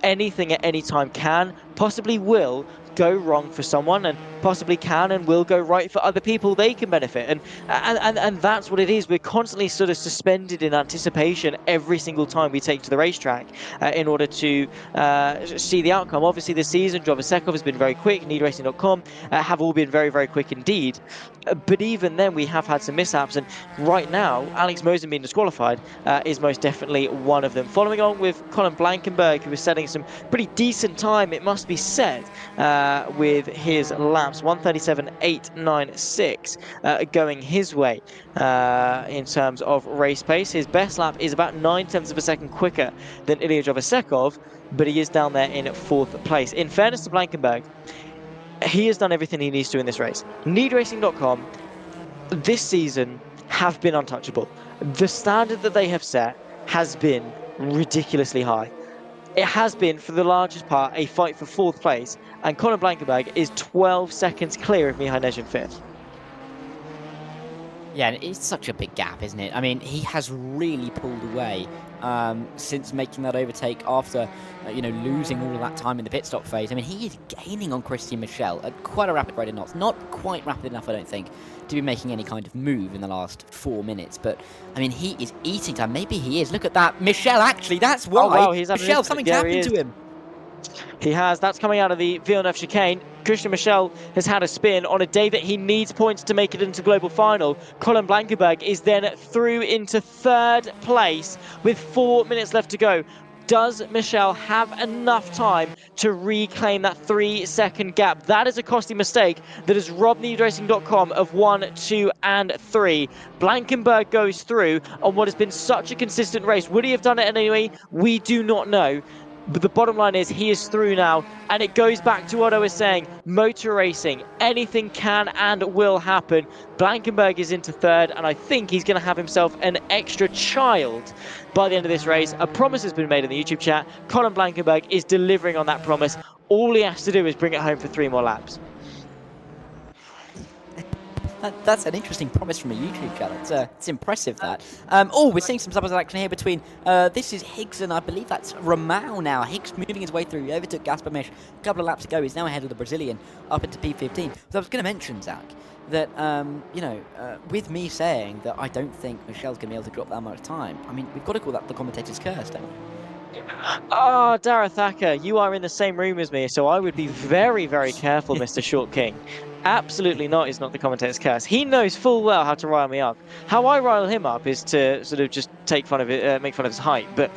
Anything at any time can, possibly will, go wrong for someone, and possibly can and will go right for other people. They can benefit, and that's what it is. We're constantly sort of suspended in anticipation every single time we take to the racetrack in order to see the outcome. Obviously, this season, Jovasekov has been very quick. NeedRacing.com have all been very quick indeed. But even then, we have had some mishaps, and right now, Alex Mosian being disqualified is most definitely one of them. Following on with Colin Blankenberg, who was setting some pretty decent time, it must be said, with his laps, 1:37.896, going his way in terms of race pace. His best lap is about 9/10 of a second quicker than Ilya Jovasekov, but he is down there in 4th place. In fairness to Blankenberg, he has done everything he needs to in this race. NeedRacing.com this season have been untouchable. The standard that they have set has been ridiculously high. It has been, for the largest part, a fight for 4th place, and Colin Blankenberg is 12 seconds clear of Mihai Nezhin 5th. Yeah, it's such a big gap, isn't it? I mean, he has really pulled away since making that overtake after, losing all of that time in the pit stop phase. I mean, he is gaining on Christian Michel at quite a rapid rate of knots. Not quite rapid enough, I don't think, to be making any kind of move in the last 4 minutes. But, I mean, he is eating time. Maybe he is. Look at that. Michel, actually, that's why. Oh, wow, Michel, something's happened to him. He has. That's coming out of the Villeneuve chicane. Christian Michel has had a spin on a day that he needs points to make it into global final. Colin Blankenberg is then through into 3rd place with 4 minutes left to go. Does Michel have enough time to reclaim that 3-second gap? That is a costly mistake that has robbed NeedRacing.com of 1, 2, and 3. Blankenberg goes through on what has been such a consistent race. Would he have done it anyway? We do not know. But the bottom line is he is through now, and it goes back to what I was saying. Motor racing, anything can and will happen. Blankenberg is into 3rd, and I think he's going to have himself an extra child by the end of this race. A promise has been made in the YouTube chat. Colin Blankenberg is delivering on that promise. All he has to do is bring it home for 3 more laps. That's an interesting promise from a YouTube channel. It's impressive, that. Oh, we're seeing some subs action here between, this is Higgs and I believe that's Ramau now. Higgs moving his way through. He overtook Gaspar Misch a couple of laps ago. He's now ahead of the Brazilian up into P15. So I was going to mention, Zach, that, with me saying that I don't think Michel's going to be able to drop that much time, I mean, we've got to call that the commentator's curse, don't we? Oh, Dareth Thacker, you are in the same room as me, so I would be very, very careful, Mr. Short King. Absolutely not, is not the commentator's curse. He knows full well how to rile me up. How I rile him up is to sort of just take fun of it, make fun of his height. But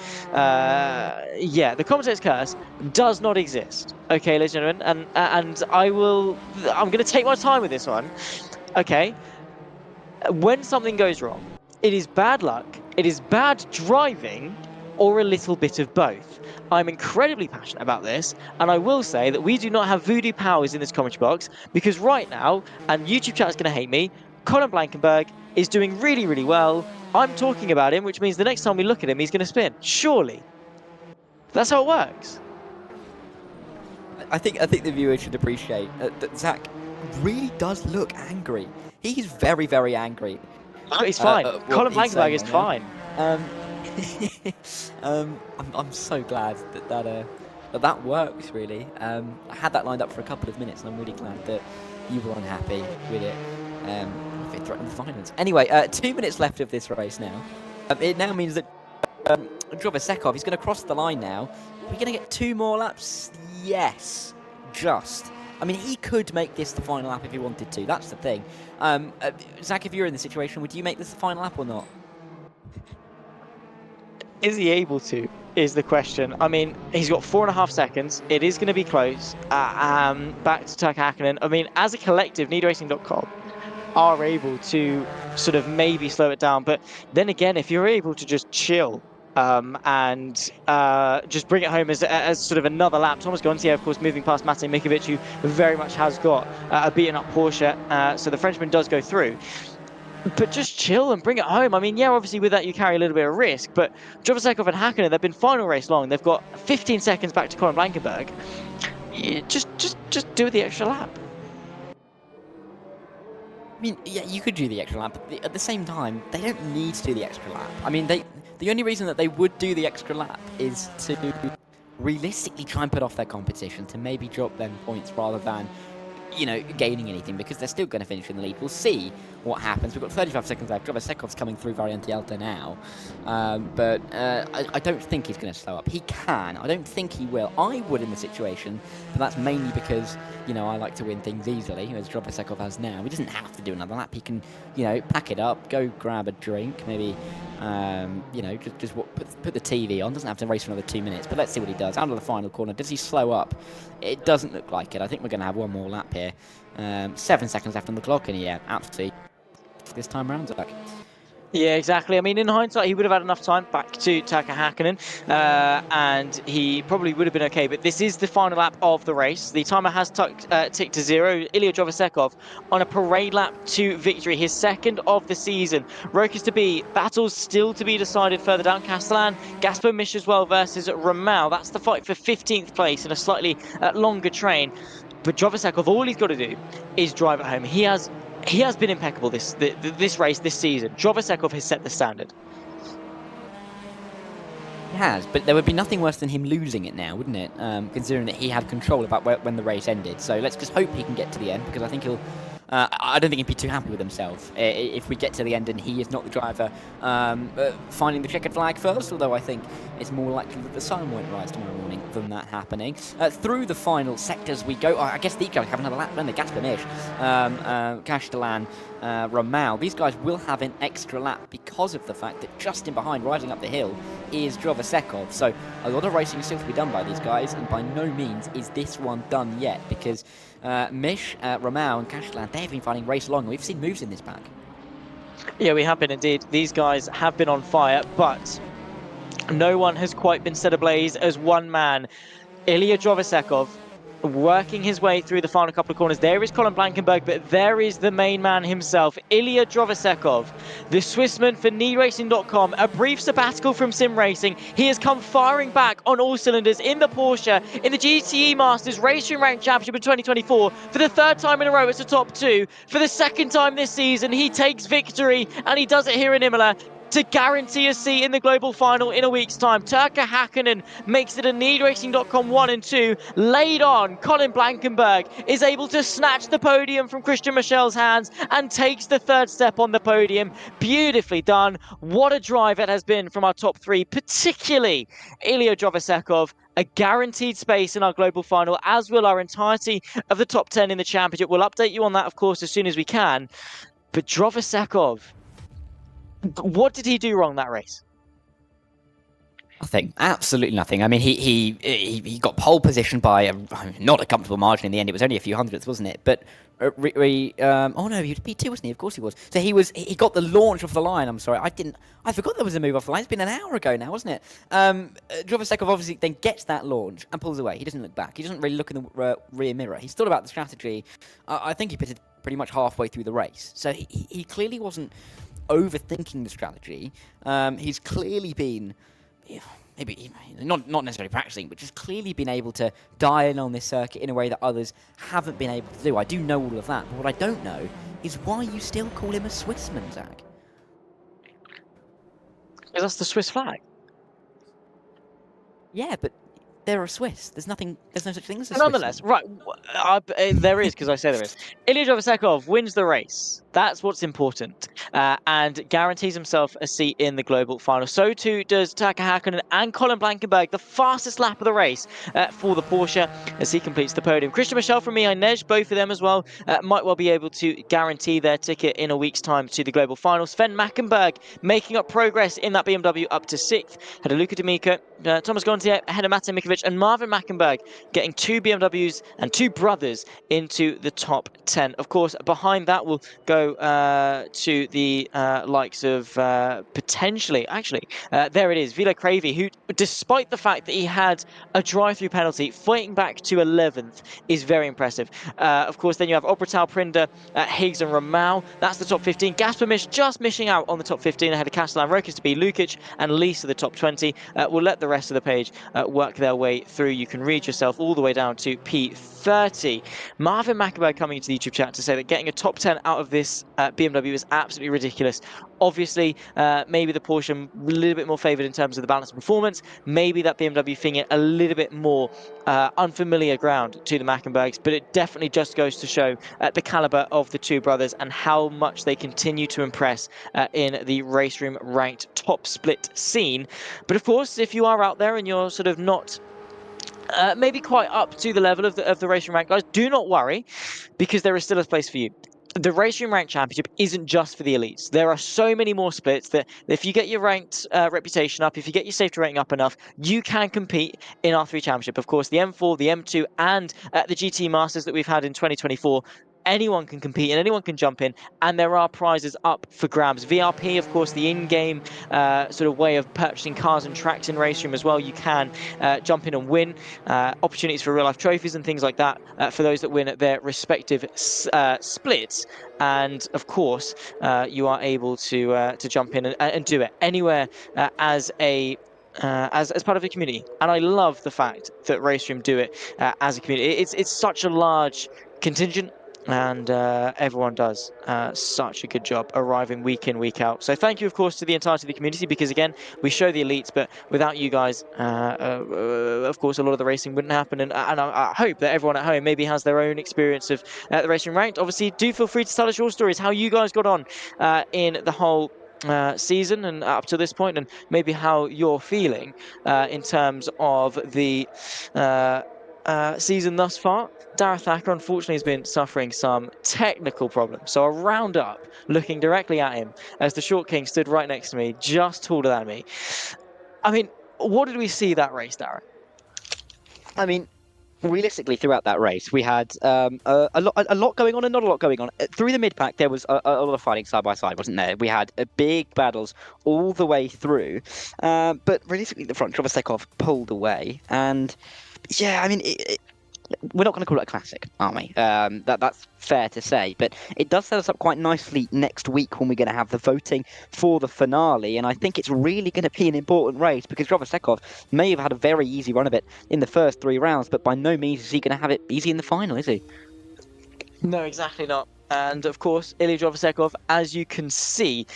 yeah, the commentator's curse does not exist. Okay, ladies and gentlemen, and I'm going to take my time with this one. Okay, when something goes wrong, it is bad luck, it is bad driving, or a little bit of both. I'm incredibly passionate about this, and I will say that we do not have voodoo powers in this commentary box, because right now, and YouTube chat is going to hate me, Colin Blankenberg is doing really, really well. I'm talking about him, which means the next time we look at him, he's going to spin. Surely. That's how it works. I think the viewers should appreciate that Zach really does look angry. He's very, very angry. Oh, he's fine. Colin Blankenberg is fine. I'm so glad that works, really. I had that lined up for a couple of minutes, and I'm really glad that you were unhappy with it. If it threatened violence. Anyway, 2 minutes left of this race now. It now means that Drovasekov is going to cross the line now. Are we going to get 2 more laps? Yes, just. I mean, he could make this the final lap if he wanted to. That's the thing. Zach, if you're in the situation, would you make this the final lap or not? Is he able to, is the question. I mean, he's got 4.5 seconds. It is going to be close. Back to Turk Hakkinen. I mean, as a collective, NeedRacing.com are able to sort of maybe slow it down. But then again, if you're able to just chill and just bring it home as sort of another lap. Thomas Gontier, of course, moving past Matej Mikovic, who very much has got a beaten up Porsche. So the Frenchman does go through. But just chill and bring it home. I mean, yeah, obviously with that you carry a little bit of risk, but Drovasekov and Hakkinen, they've been final race long. They've got 15 seconds back to Colin Blankenberg. Just do the extra lap. I mean, yeah, you could do the extra lap, but at the same time, they don't need to do the extra lap. I mean, the only reason that they would do the extra lap is to realistically try and put off their competition, to maybe drop them points rather than, you know, gaining anything, because they're still going to finish in the lead. We'll see what happens. We've got 35 seconds left. Drovasekov's coming through Variante Alta now. But I don't think he's going to slow up. He can. I don't think he will. I would in the situation, but that's mainly because, you know, I like to win things easily, as Drovasekov has now. He doesn't have to do another lap. He can, you know, pack it up, go grab a drink, maybe, you know, just put the TV on. Doesn't have to race for another 2 minutes, but let's see what he does. Out of the final corner, does he slow up? It doesn't look like it. I think we're going to have one more lap here. 7 seconds left on the clock, and yeah, absolutely this time round, Zach. Yeah, exactly. I mean, in hindsight, he would have had enough time back to Turk Hakkinen, and he probably would have been okay. But this is the final lap of the race. The timer has ticked to 0. Ilya Drovasekov on a parade lap to victory, his second of the season. Rokas to be, battles still to be decided further down. Castellan, Gaspar Misch as well versus Ramau. That's the fight for 15th place in a slightly longer train. But Drovasekov, all he's got to do is drive it home. He has been impeccable this race, this season. Drovasekov has set the standard. He has, but there would be nothing worse than him losing it now, wouldn't it? Considering that he had control about when the race ended. So let's just hope he can get to the end, because I think he'll... I don't think he'd be too happy with himself if we get to the end and he is not the driver finding the checkered flag first, although I think it's more likely that the sun won't rise tomorrow morning than that happening. Through the final sectors we go. I guess these guys have another lap, don't they? Gasper Mish, Castellan, Ramal. These guys will have an extra lap because of the fact that just in behind, riding up the hill, is Drovasekov. So a lot of racing is still to be done by these guys, and by no means is this one done yet, because Mish, Ramal and Castellan, they've been fighting race long. We've seen moves in this pack. Yeah, we have been indeed. These guys have been on fire, but no one has quite been set ablaze as one man. Ilya Drovasekov working his way through the final couple of corners. There is Colin Blankenberg, but there is the main man himself, Ilya Drovasekov, the Swissman for KneeRacing.com. A brief sabbatical from sim racing. He has come firing back on all cylinders in the Porsche, in the GTE Masters RaceRoom Ranked Championship in 2024. For the third time in a row, it's a top two. For the second time this season, he takes victory, and he does it here in Imola to guarantee a seat in the global final in a week's time. Turkka Häkkinen makes it a KneeRacing.com 1 and 2. Laid on, Colin Blankenberg is able to snatch the podium from Christian Michel's hands and takes the third step on the podium. Beautifully done. What a drive it has been from our top three, particularly Ilya Drovasekov. A guaranteed space in our global final, as will our entirety of the top 10 in the championship. We'll update you on that, of course, as soon as we can. But Drovasekov, what did he do wrong that race? Nothing. Absolutely nothing. I mean, he got pole position by not a comfortable margin in the end. It was only a few hundredths, wasn't it? But oh no, he was P2, wasn't he? Of course he was. So he got the launch off the line. I'm sorry, I forgot there was a move off the line. It's been an hour ago now, wasn't it? Drovasekov obviously then gets that launch and pulls away. He doesn't look back. He doesn't really look in the rear mirror. He's thought about the strategy. I think he pitted pretty much halfway through the race. So he clearly wasn't overthinking the strategy. He's clearly been, maybe not necessarily practicing, but just clearly been able to dial in on this circuit in a way that others haven't been able to do. I do know all of that, but what I don't know is why you still call him a Swissman, Zach. Because that's the Swiss flag. Yeah, but they're a Swiss. There's no such thing as a Nonetheless, Swissman. right, there is, because I say there is. Ilya Drovasekov wins the race. That's what's important, and guarantees himself a seat in the global final. So too does Turkka Häkkinen and Colin Blankenberg, the fastest lap of the race for the Porsche, as he completes the podium. Christian Michel from Nej, both of them as well, might well be able to guarantee their ticket in a week's time to the global final. Sven Mackenberg making up progress in that BMW up to 6th. Had a Luca D'Amico, Thomas Gontier ahead of Mate Mikovic, and Marvin Mackenberg getting 2 BMWs and 2 brothers into the top 10. Of course, behind that will go to the likes of potentially, actually, there it is, Vila Cravey, who, despite the fact that he had a drive-through penalty, fighting back to 11th is very impressive. Of course, then you have Obratal, Prinder, Higgs and Ramal. That's the top 15. Gasper Mish just missing out on the top 15 ahead of Castellan, Rokas to be Lukic and Lisa the top 20. We'll let the rest of the page work their way through. You can read yourself all the way down to P30. Marvin Mackenberg coming into the YouTube chat to say that getting a top 10 out of this BMW is absolutely ridiculous. Obviously, maybe the Porsche a little bit more favoured in terms of the balance of performance. Maybe that BMW thing a little bit more unfamiliar ground to the Mackenbergs, but it definitely just goes to show the calibre of the two brothers and how much they continue to impress in the RaceRoom ranked top split scene. But of course, if you are out there and you're sort of not maybe quite up to the level of the RaceRoom rank guys, do not worry, because there is still a place for you. The RaceRoom Ranked Championship isn't just for the elites. There are so many more splits that if you get your ranked reputation up, if you get your safety rating up enough, you can compete in R3 Championship. Of course, the M4, the M2, and the GT Masters that we've had in 2024, anyone can compete and anyone can jump in, and there are prizes up for grabs. VRP, of course, the in-game sort of way of purchasing cars and tracks in RaceRoom as well. You can jump in and win opportunities for real-life trophies and things like that for those that win their respective splits. And of course, you are able to jump in and do it anywhere as part of a community. And I love the fact that RaceRoom do it as a community. It's such a large contingent and everyone does such a good job arriving week in, week out. So thank you, of course, to the entirety of the community, because again, we show the elites, but without you guys, of course, a lot of the racing wouldn't happen. And I hope that everyone at home maybe has their own experience of the racing ranked. Obviously, do feel free to tell us your stories, how you guys got on in the whole season and up to this point, and maybe how you're feeling in terms of the season thus far. Dareth Thacker, unfortunately, has been suffering some technical problems. So a round up, looking directly at him as the Short King stood right next to me, just taller than me. I mean, what did we see that race, Dareth? I mean, realistically, throughout that race, we had a lot going on and not a lot going on. Through the mid-pack, there was a lot of fighting side by side, wasn't there? We had big battles all the way through. But realistically, the front, Drovostekov pulled away. And, yeah, I mean, we're not going to call it a classic, aren't we? That's fair to say, but it does set us up quite nicely next week when we're going to have the voting for the finale, and I think it's really going to be an important race, because Drovostekov may have had a very easy run of it in the first 3 rounds, but by no means is he going to have it easy in the final, is he? No, exactly not. And of course, Ilya Drovostekov, as you can see,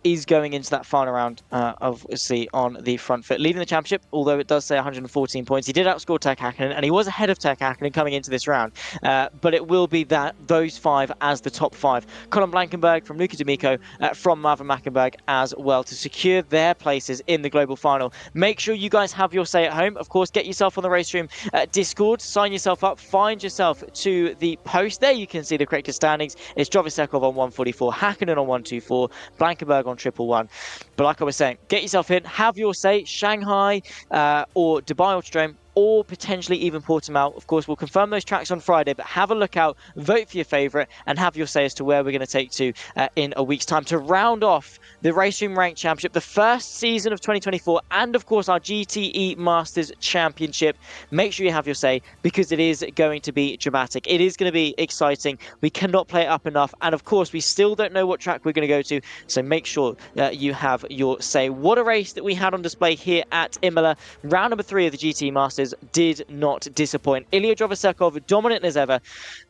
is going into that final round, obviously on the front foot, leading the championship. Although it does say 114 points, he did outscore Tech Hakkinen, and he was ahead of Tech Hakkinen coming into this round. But it will be those 5 as the top 5. Colin Blankenberg from Luka D'Amico, from Marvin Mackenberg as well, to secure their places in the global final. Make sure you guys have your say at home. Of course, get yourself on the RaceRoom Discord, sign yourself up, find yourself to the post. There you can see the correct standings. It's Drovostekov on 144, Hakkinen on 124, Blankenberg on 111. But like I was saying, get yourself in, have your say. Shanghai or Dubai Autodrome, or potentially even Portimao. Of course, we'll confirm those tracks on Friday, but have a look out, vote for your favourite, and have your say as to where we're going to take to in a week's time to round off the RaceRoom Ranked Championship, the first season of 2024, and of course our GTE Masters Championship. Make sure you have your say, because it is going to be dramatic. It is going to be exciting. We cannot play it up enough, and of course we still don't know what track we're going to go to, so make sure you have your say. What a race that we had on display here at Imola. Round number 3 of the GTE Masters did not disappoint. Ilya Drovostekov dominant as ever.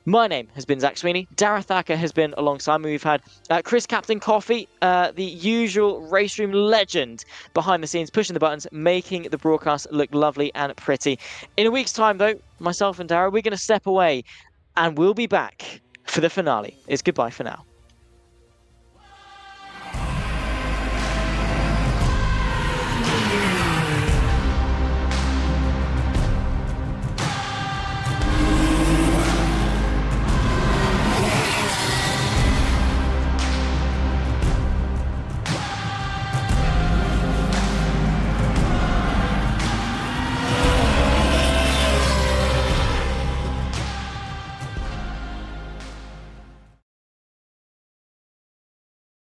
My name has been Zach Sweeney. Dareth Thacker has been alongside me. We've had Chris Captain Coffee, the usual RaceRoom legend behind the scenes, pushing the buttons, making the broadcast look lovely and pretty. In a week's time, though, myself and Dara, we're going to step away, and we'll be back for the finale. It's goodbye for now.